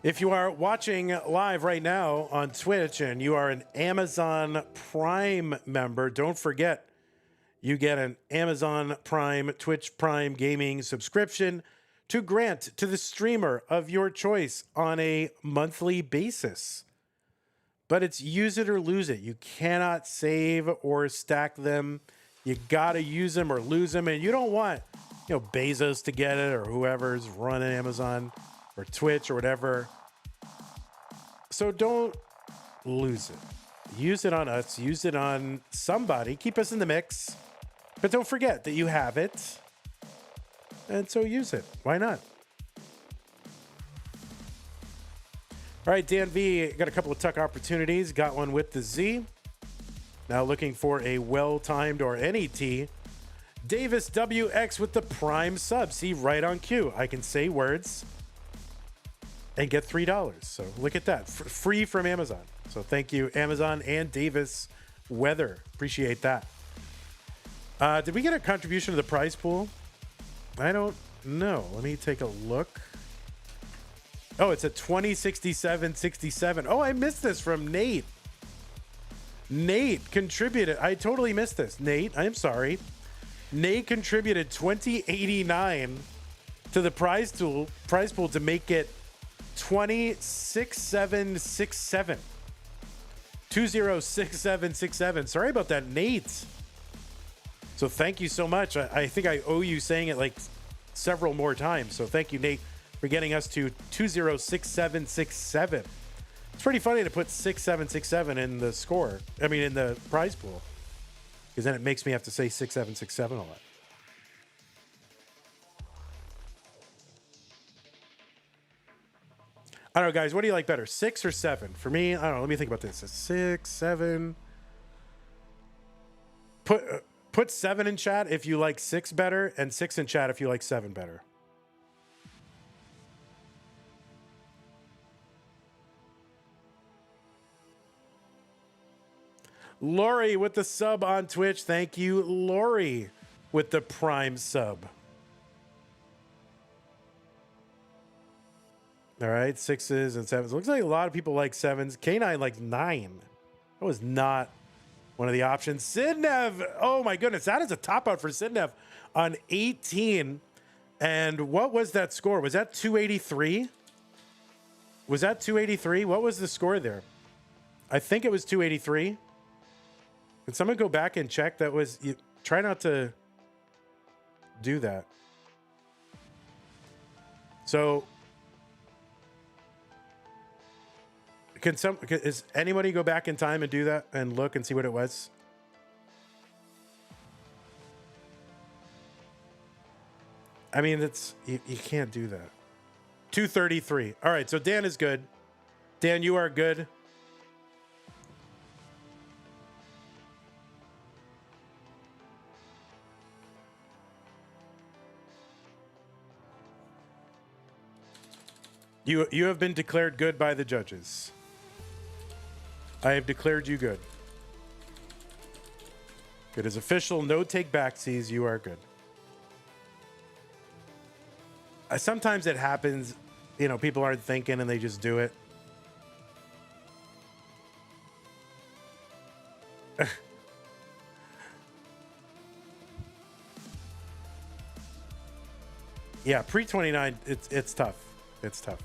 If you are watching live right now on Twitch and you are an Amazon Prime member, don't forget you get an Amazon Prime, Twitch Prime gaming subscription to grant to the streamer of your choice on a monthly basis. But it's use it or lose it. You cannot save or stack them. You got to use them or lose them. And you don't want, you know, Bezos to get it or whoever's running Amazon or Twitch or whatever. So don't lose it. Use it on us. Use it on somebody. Keep us in the mix. But don't forget that you have it. And so use it. Why not? All right, Danv got a couple of tuck opportunities. Got one with the Z. Now looking for a well-timed or NET. Davis WX with the Prime sub. See, right on cue. I can say words and get $3. So look at that. Free from Amazon. So thank you, Amazon and Davis Weather. Appreciate that. Did we get a contribution to the prize pool? I don't know. Let me take a look. Oh, it's a 2067.67. Oh, I missed this from Nate. Nate contributed. I totally missed this. Nate, I'm sorry. Nate contributed 2089 to the prize pool to make it 206767. 206767. Sorry about that, Nate. So thank you so much. I think I owe you saying it like several more times. So thank you, Nate, for getting us to 206767. It's pretty funny to put 6767 in the score. I mean, in the prize pool, because then it makes me have to say 6767 a lot. I don't know, guys. What do you like better, 6 or 7? For me, I don't know. Let me think about this. 6, 7. Put 7 in chat if you like 6 better, and 6 in chat if you like 7 better. Lori with the sub on Twitch. Thank you, Lori, with the Prime sub. All right, 6s and 7s. Looks like a lot of people like 7s. K9 likes 9. That was not one of the options. Sidnev. Oh my goodness, that is a top out for Sidnev on 18. And what was that score? Was that 283? Was that 283? What was the score there? I think it was 283. Can someone go back and check? That was, you try not to do that. So is anybody go back in time and do that and look and see what it was? I mean, it's you can't do that. 233. All right, so Dan is good. Dan, you are good. You have been declared good by the judges. I have declared you good. It is official. No take backsies. You are good. Sometimes it happens, you know, people aren't thinking and they just do it. Yeah, pre-29, it's tough. It's tough.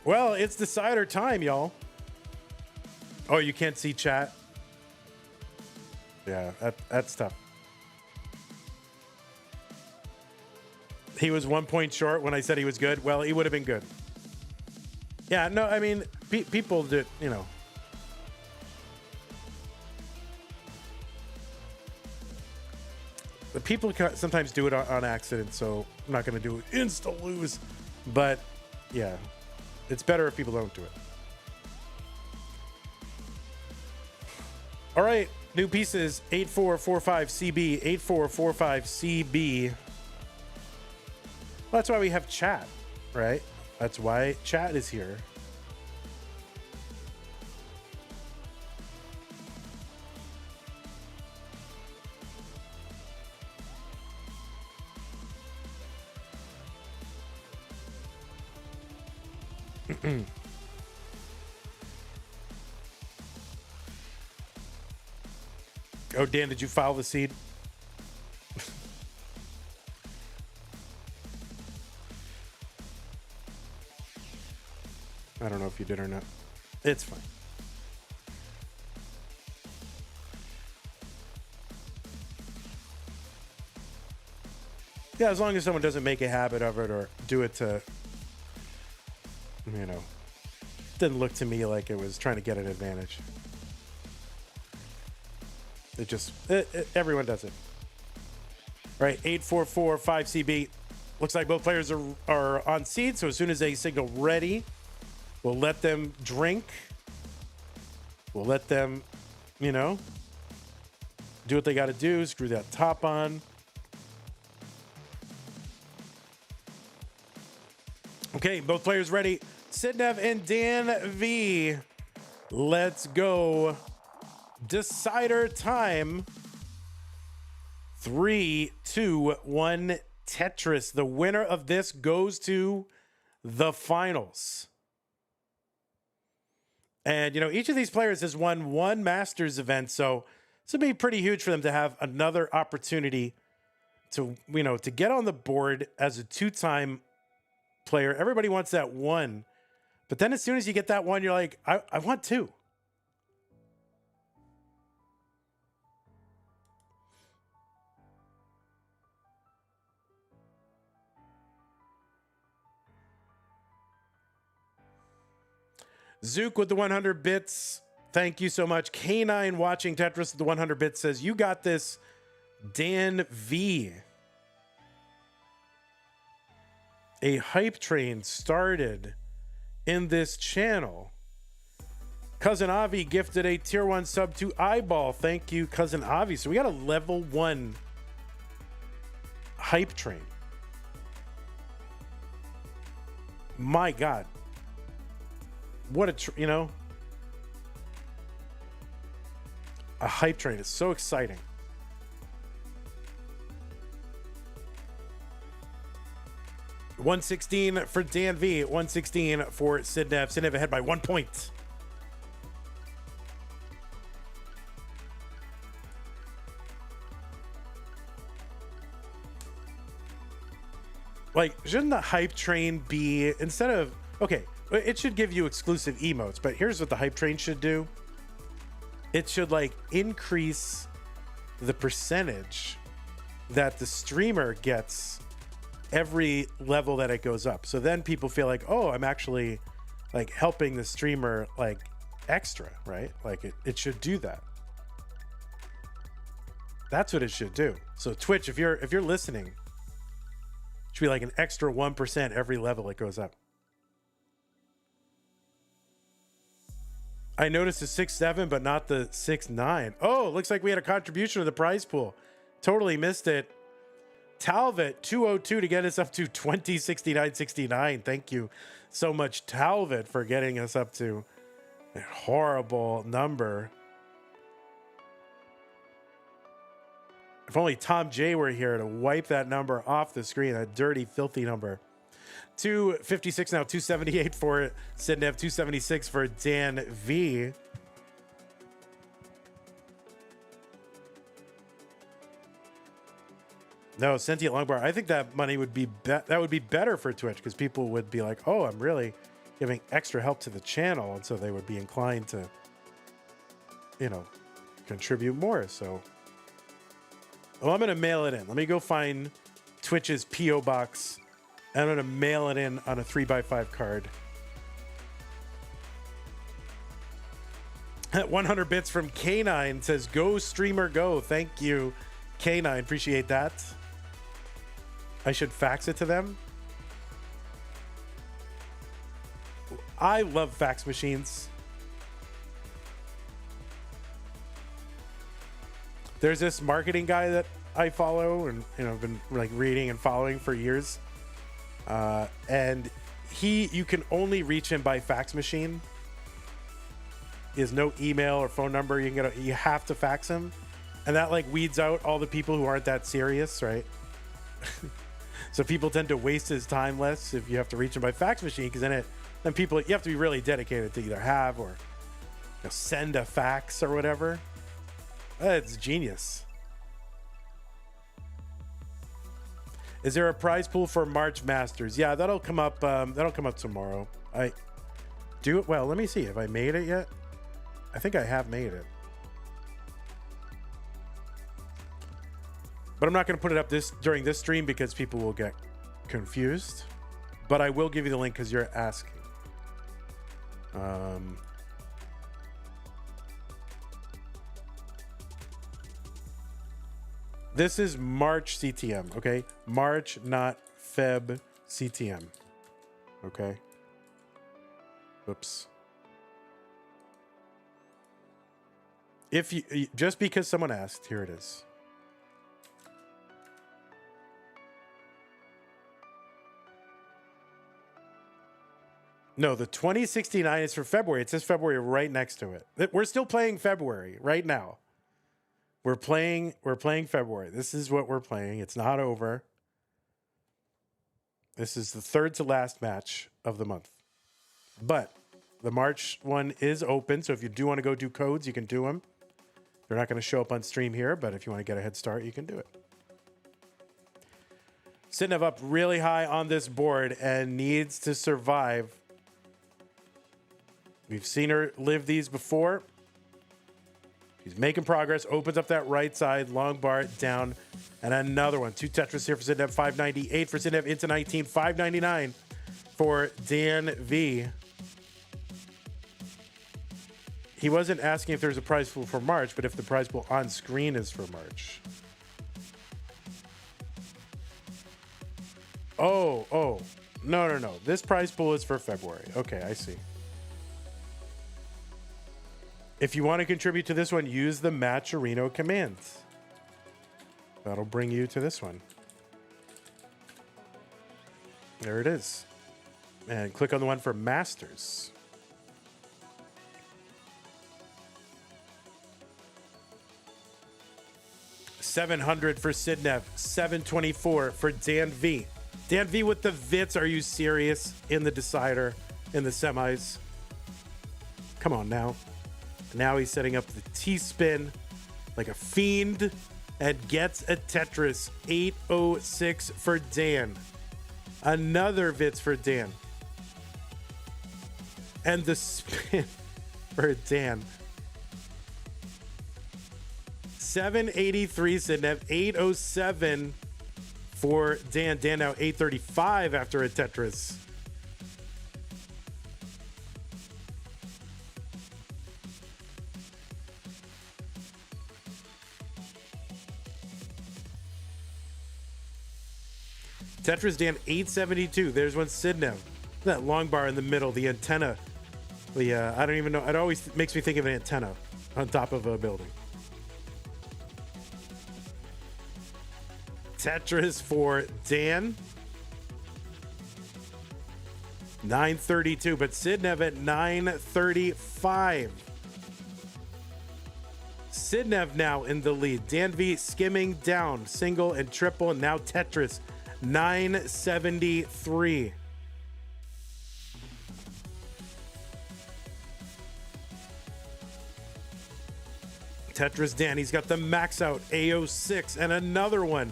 Well, it's decider time, y'all. Oh, you can't see chat? Yeah, that's tough. He was 1 point short when I said he was good. Well, he would have been good. Yeah, no, I mean, people did, you know. The people sometimes do it on accident, so I'm not going to do insta lose. But, yeah, it's better if people don't do it. All right, new pieces, 8445CB, 8445CB. Well, that's why we have chat, right? That's why chat is here. Oh, Dan, did you file the seed? I don't know if you did or not. It's fine. Yeah, as long as someone doesn't make a habit of it or do it to, you know, didn't look to me like it was trying to get an advantage. It just, everyone does it. All right, 8445CB. Looks like both players are on seed, so as soon as they signal ready, we'll let them drink. We'll let them, you know, do what they got to do. Screw that top on. Okay, both players ready. Sidnev and Danv. Let's go. Decider time. 3, 2, 1. Tetris. The winner of this goes to the finals. And, you know, each of these players has won one Masters event, so this would be pretty huge for them to have another opportunity to, you know, to get on the board as a two-time player. Everybody wants that one. But then as soon as you get that one, you're like, I want two. Zook with the 100 bits. Thank you so much. K9 watching Tetris with the 100 bits says, you got this, Danv. A hype train started in this channel. Cousin Avi gifted a tier 1 sub to Eyeball. Thank you, Cousin Avi. So we got a level 1 hype train. My God. What a, you know, a hype train is so exciting. $116 for Danv, $116 for Sidnev. Sidnev ahead by 1 point. Like, shouldn't the hype train be, instead of, okay, it should give you exclusive emotes, but here's what the hype train should do. It should, like, increase the percentage that the streamer gets every level that it goes up. So then people feel like, oh, I'm actually, like, helping the streamer, like, extra, right? Like, it should do that. That's what it should do. So Twitch, if you're listening, it should be like an extra 1% every level it goes up. I noticed the 6-7, but not the 6-9. Oh, looks like we had a contribution to the prize pool. Totally missed it. Talvit 202 to get us up to 2069.69. Thank you so much, Talvit, for getting us up to a horrible number. If only Tom J were here to wipe that number off the screen, that dirty, filthy number. 256 now, 278 for Sidnev, 276 for Dan V. No, Sentient Longbar. I think that money would be that would be better for Twitch because people would be like, "Oh, I'm really giving extra help to the channel," and so they would be inclined to, you know, contribute more. So, well, I'm gonna mail it in. Let me go find Twitch's PO box. And I'm gonna mail it in on a 3x5 card. 100 bits from K9 says, "Go streamer, go." Thank you, K9. Appreciate that. I should fax it to them. I love fax machines. There's this marketing guy that I follow and I've been like reading and following for years. And you can only reach him by fax machine. He has no email or phone number. You have to fax him. And that like weeds out all the people who aren't that serious, right? So people tend to waste his time less if you have to reach him by fax machine, because then people, you have to be really dedicated to either have or send a fax or whatever. It's genius. Is there a prize pool for March Masters? Yeah, that'll come up. That'll come up tomorrow. I do it. Well, let me see. Have I made it yet? I think I have made it. But I'm not going to put it up during this stream because people will get confused. But I will give you the link because you're asking. This is March CTM, okay? March, not Feb CTM, okay? Oops. If you just because someone asked, here it is. No, the 2069 is for February. It says February right next to it. We're still playing February right now. We're playing February. This is what we're playing. It's not over. This is the third to last match of the month. But the March one is open, so if you do want to go do codes, you can do them. They're not going to show up on stream here, but if you want to get a head start, you can do it. Sidnev up really high on this board and needs to survive. We've seen her live these before. She's making progress. Opens up that right side. Long bar down. And another one. 2 Tetris here for Sidnev. 598 for Sidnev into 19. 599 for Dan V. He wasn't asking if there's a prize pool for March, but if the prize pool on screen is for March. Oh. No. This prize pool is for February. Okay, I see. If you want to contribute to this one, use the Matcherino command. That'll bring you to this one. There it is. And click on the one for Masters. $700 for Sidnev. $724 for Dan V. Dan V with the Vits. Are you serious? In the decider, in the semis. Come on now. Now he's setting up the T-spin like a fiend and gets a Tetris. 806 for Dan. Another Vits for Dan. And the spin for Dan. 783 Sidnev. 807 for Dan. Dan now 835 after a Tetris. Tetris Dan 872. There's one Sidnev. That long bar in the middle, the antenna. I don't even know. It always makes me think of an antenna on top of a building. Tetris for Dan. 932, but Sidnev at 935. Sidnev now in the lead. Danv skimming down, single and triple, and now Tetris, 973. Tetris Dan, he's got the max out, A06, and another one,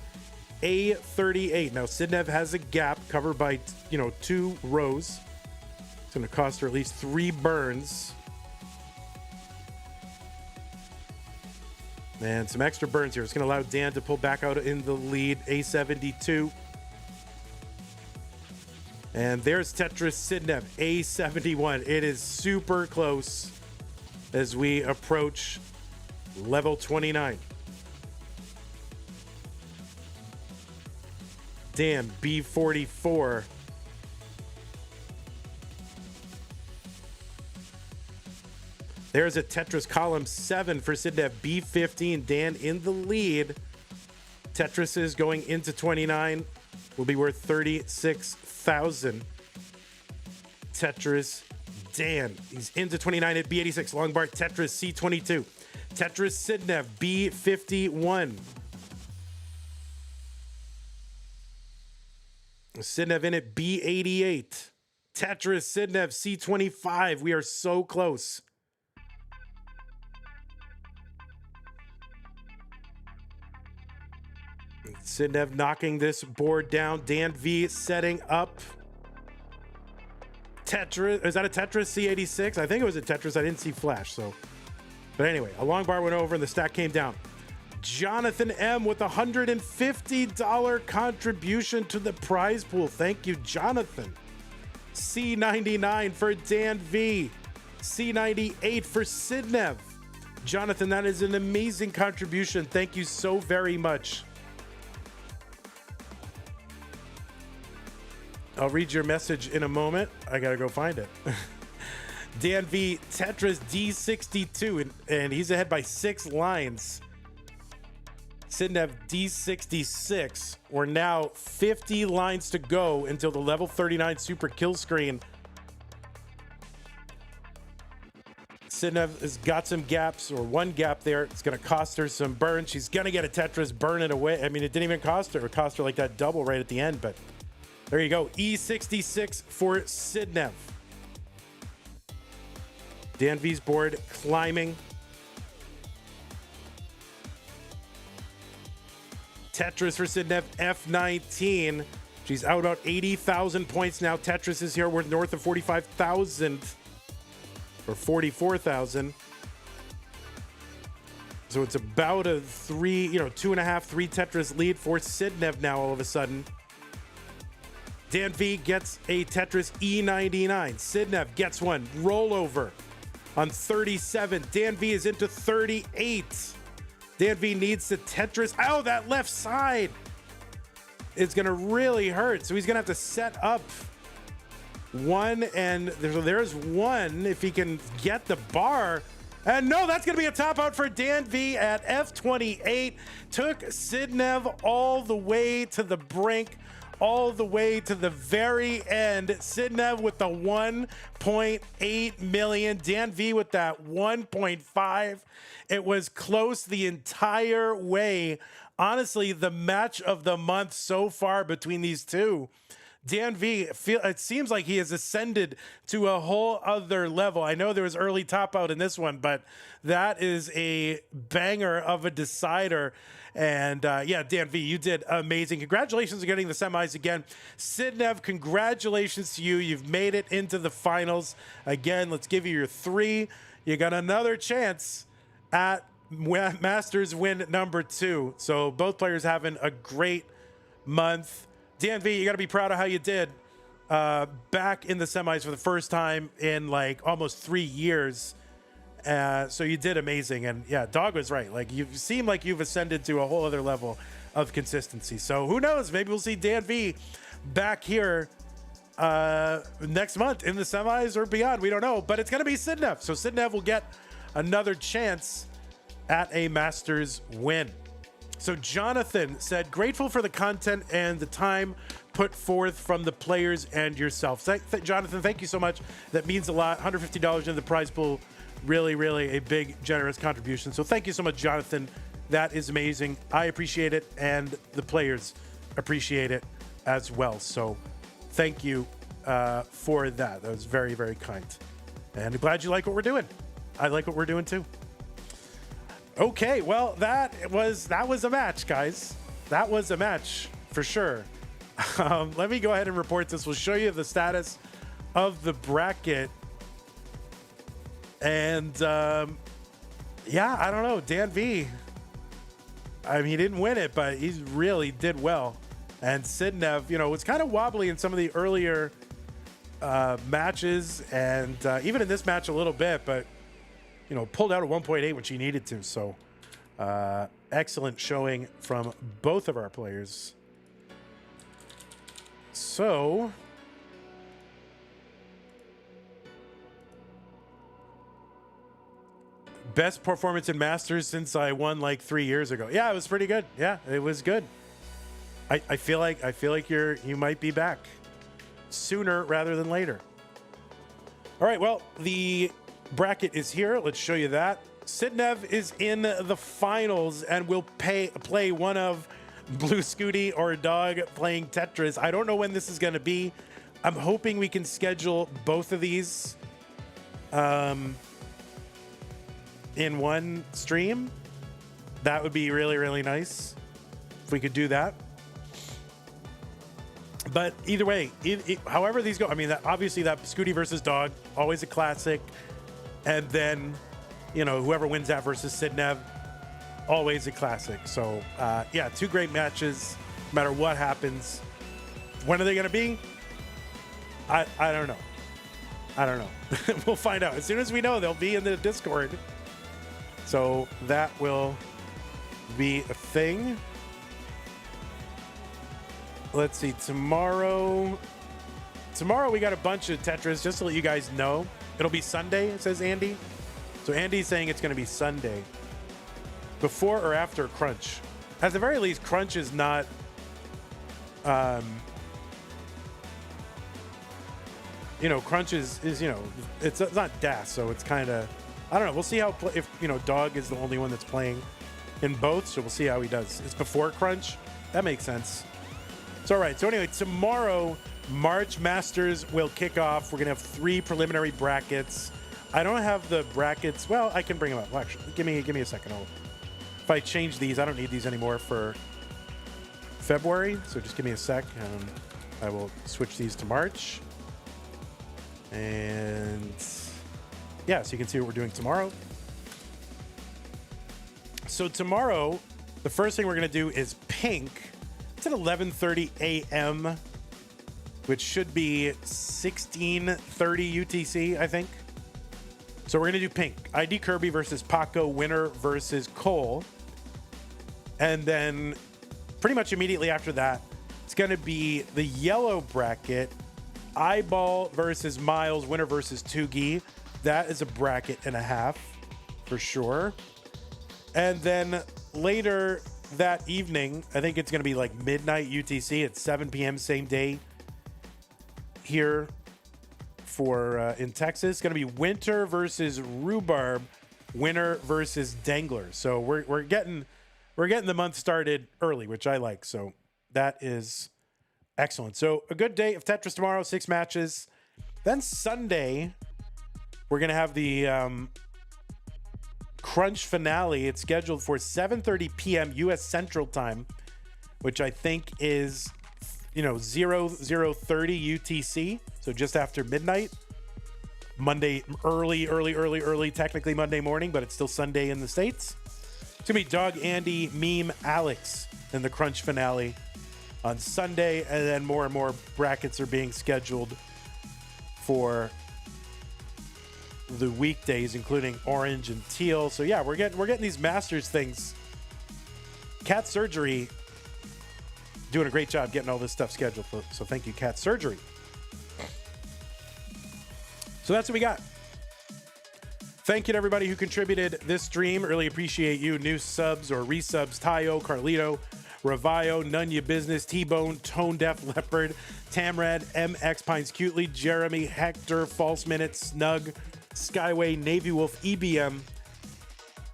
A38. Now, Sidnev has a gap covered by, 2 rows. It's going to cost her at least 3 burns. And some extra burns here. It's going to allow Dan to pull back out in the lead, A72. And there's Tetris Sidnev, A71. It is super close as we approach level 29. Dan, B44. There's a Tetris column 7 for Sidnev, B15. Dan in the lead. Tetris is going into 29. Will be worth 36,000. Tetris Dan. He's into 29 at B86. Long bar Tetris C22. Tetris Sidnev, B51. Sidnev in at B88. Tetris Sidnev, C25. We are so close. Sidnev knocking this board down. Danv setting up. Tetris, is that a Tetris C86? I think it was a Tetris. I didn't see flash, so. But anyway, a long bar went over and the stack came down. Jonathan M with a $150 contribution to the prize pool. Thank you, Jonathan. C99 for Danv. C98 for Sidnev. Jonathan, that is an amazing contribution. Thank you so very much. I'll read your message in a moment. I gotta go find it. Danv Tetris D62, and he's ahead by 6 lines. Sidnev D66. We're now 50 lines to go until the level 39 super kill screen. Sidnev has got some gaps, or one gap there. It's going to cost her some burn. She's going to get a Tetris, burn it away. I mean, it didn't even cost her. It cost her like that double right at the end, but there you go. E66 for Sidnev. Danv's board climbing. Tetris for Sidnev, F19. She's out about 80,000 points now. Tetris is here. We're north of 45,000 or 44,000. So it's about a 2.5, 3 Tetris lead for Sidnev now all of a sudden. Danv gets a Tetris E99. Sidnev gets one. Rollover on 37. Danv is into 38. Danv needs to Tetris. Oh, that left side. It's going to really hurt. So he's going to have to set up one, and there's one if he can get the bar. And no, that's going to be a top out for Danv at F28. Took Sidnev all the way to the brink, all the way to the very end. Sidnev with the 1.8 million. Danv with that 1.5. It was close the entire way. Honestly, the match of the month so far between these two. Danv, it seems like he has ascended to a whole other level. I know there was early top out in this one, but that is a banger of a decider. And yeah, Danv, you did amazing. Congratulations on getting the semis again. Sidnev, congratulations to you. You've made it into the finals. Again, let's give you your 3. You got another chance at Masters win number 2. So both players having a great month. Danv, you got to be proud of how you did back in the semis for the first time in like almost 3 years. So you did amazing. And yeah, Dog was right. Like, you seem like you've ascended to a whole other level of consistency. So who knows? Maybe we'll see Danv back here next month in the semis or beyond. We don't know, but it's going to be Sidnev. So Sidnev will get another chance at a Masters win. So Jonathan said, grateful for the content and the time put forth from the players and yourself. Jonathan, thank you so much. That means a lot. $150 into the prize pool. Really, really a big, generous contribution. So thank you so much, Jonathan. That is amazing. I appreciate it, and the players appreciate it as well. So thank you for that. That was very, very kind. And I'm glad you like what we're doing. I like what we're doing too. Okay, well, that was a match, guys. That was a match for sure. Let me go ahead and report this. We'll show you the status of the bracket. And yeah, I don't know. Danv, I mean, he didn't win it, but he really did well. And Sidnev, you know, was kind of wobbly in some of the earlier matches, and even in this match a little bit, but you know, pulled out at 1.8 when she needed to. So excellent showing from both of our players. So best performance in Masters since I won like 3 years ago. Yeah, it was pretty good. Yeah, it was good. I feel like you might be back sooner rather than later. All right, well, the bracket is here. Let's show you that. Sidnev is in the finals and will play one of Blue Scooty or Dog playing Tetris. I don't know when this is going to be. I'm hoping we can schedule both of these in one stream. That would be really, really nice if we could do that. But either way, however these go, I mean, obviously that Scooty versus Dog, always a classic. And then, you know, whoever wins that versus Sidnev, always a classic. So, yeah, two great matches, no matter what happens. When are they going to be? I don't know. I don't know. We'll find out. As soon as we know, they'll be in the Discord. So that will be a thing. Let's see. Tomorrow we got a bunch of Tetris, just to let you guys know. It'll be Sunday, says Andy. So Andy's saying it's going to be Sunday. Before or after Crunch. At the very least, Crunch is not... you know, Crunch is you know, it's not DAS, so it's kind of... I don't know. We'll see how... if, you know, Dog is the only one that's playing in both, so we'll see how he does. It's before Crunch. That makes sense. So, all right. So, anyway, tomorrow, March Masters will kick off. We're going to have 3 preliminary brackets. I don't have the brackets. Well, I can bring them up. Well, actually, give me a second. If I change these, I don't need these anymore for February. So, just give me a sec, and I will switch these to March. And, yeah, so you can see what we're doing tomorrow. So, tomorrow, the first thing we're going to do is Pink. It's at 11:30 a.m., which should be 16:30 UTC, I think. So we're going to do Pink. ID Kirby versus Paco, winner versus Cole. And then pretty much immediately after that, it's going to be the yellow bracket. Eyeball versus Miles, winner versus Tugi. That is a bracket and a half for sure. And then later that evening, I think it's going to be like midnight UTC at 7 p.m. same day here for in Texas. It's going to be Winter versus Rhubarb, winner versus Dangler. So we're getting the month started early, which I like. So that is excellent. So a good day of Tetris tomorrow, 6 matches. Then Sunday, we're going to have the Crunch finale. It's scheduled for 7:30 p.m. U.S. Central Time, which I think is, you know, 00:30 UTC. So just after midnight. Monday, early, technically Monday morning, but it's still Sunday in the States. It's going to be Dog, Andy, Meme, Alex in the Crunch finale on Sunday. And then more and more brackets are being scheduled for the weekdays, including Orange and Teal. So yeah, we're getting these Masters things. Cat Surgery doing a great job getting all this stuff scheduled. So thank you, Cat Surgery. So that's what we got Thank you to everybody who contributed this stream. Really appreciate you. New subs or resubs: Tayo, Carlito, Ravio, None Ya Business, T-Bone, Tone Deaf Leopard, Tamrad, MX Pines Cutely, Jeremy, Hector, False Minute, Snug, Skyway, Navy Wolf, EBM,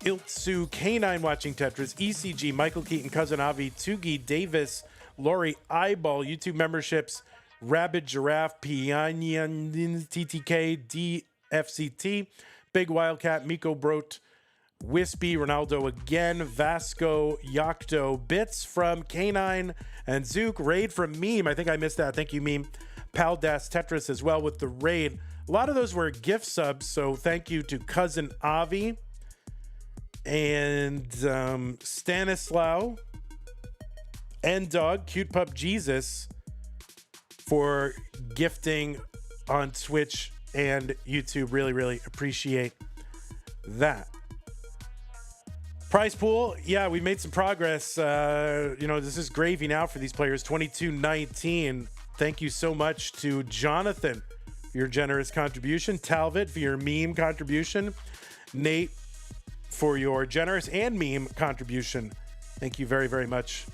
Iltsu, K9 watching Tetris, ECG, Michael Keaton, Cousin Avi, Tugi, Davis, Lori, Eyeball, YouTube memberships, Rabbit Giraffe, Pianyan, TTK, DFCT, Big Wildcat, Miko Brot, Wispy, Ronaldo again, Vasco, Yakto, Bits from K9 and Zook, Raid from Meme. I think I missed that. Thank you, Meme. Paldas Tetris as well with the raid. A lot of those were gift subs, so thank you to Cousin Avi and Stanislaw, N-Dog, Cute Pup Jesus for gifting on Twitch and YouTube. Really, really appreciate that. Prize pool, yeah, we made some progress. This is gravy now for these players. 22-19. Thank you so much to Jonathan for your generous contribution. Talvit for your meme contribution. Nate for your generous and meme contribution. Thank you very, very much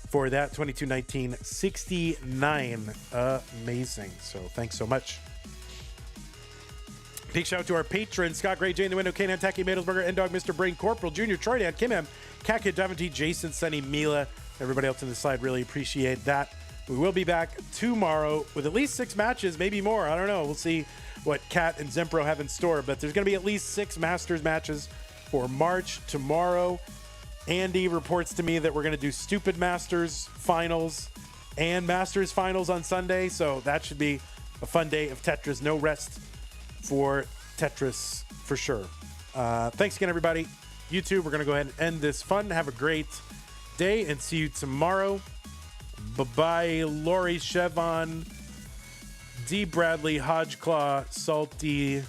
for that. 22-19, 69. Amazing. So thanks so much. Big shout out to our patrons: Scott Gray, Jay in the Window, Kanan, Taki, Madelsberger, N-Dog, Mr. Brain, Corporal, Junior, Troy Dan, Kim M, Kaka, Davante, Jason, Sunny, Mila, everybody else on the side. Really appreciate that. We will be back tomorrow with at least 6 matches, maybe more. I don't know. We'll see what Kat and Zempro have in store, but there's going to be at least 6 Masters matches for March tomorrow. Andy reports to me that we're going to do Stupid Masters finals and Masters finals on Sunday, so that should be a fun day of Tetris. No rest for Tetris for sure. Thanks again, everybody. YouTube, we're going to go ahead and end this fun. Have a great day and see you tomorrow. Bye-bye, Lori, Chevon, D. Bradley, Hodgeclaw, Salty,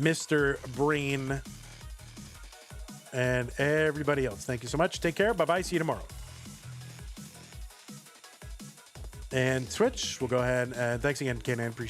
Mr. Breen, and everybody else. Thank you so much. Take care. Bye-bye. See you tomorrow. And Twitch, we'll go ahead and thanks again, Kanan. Appreciate it.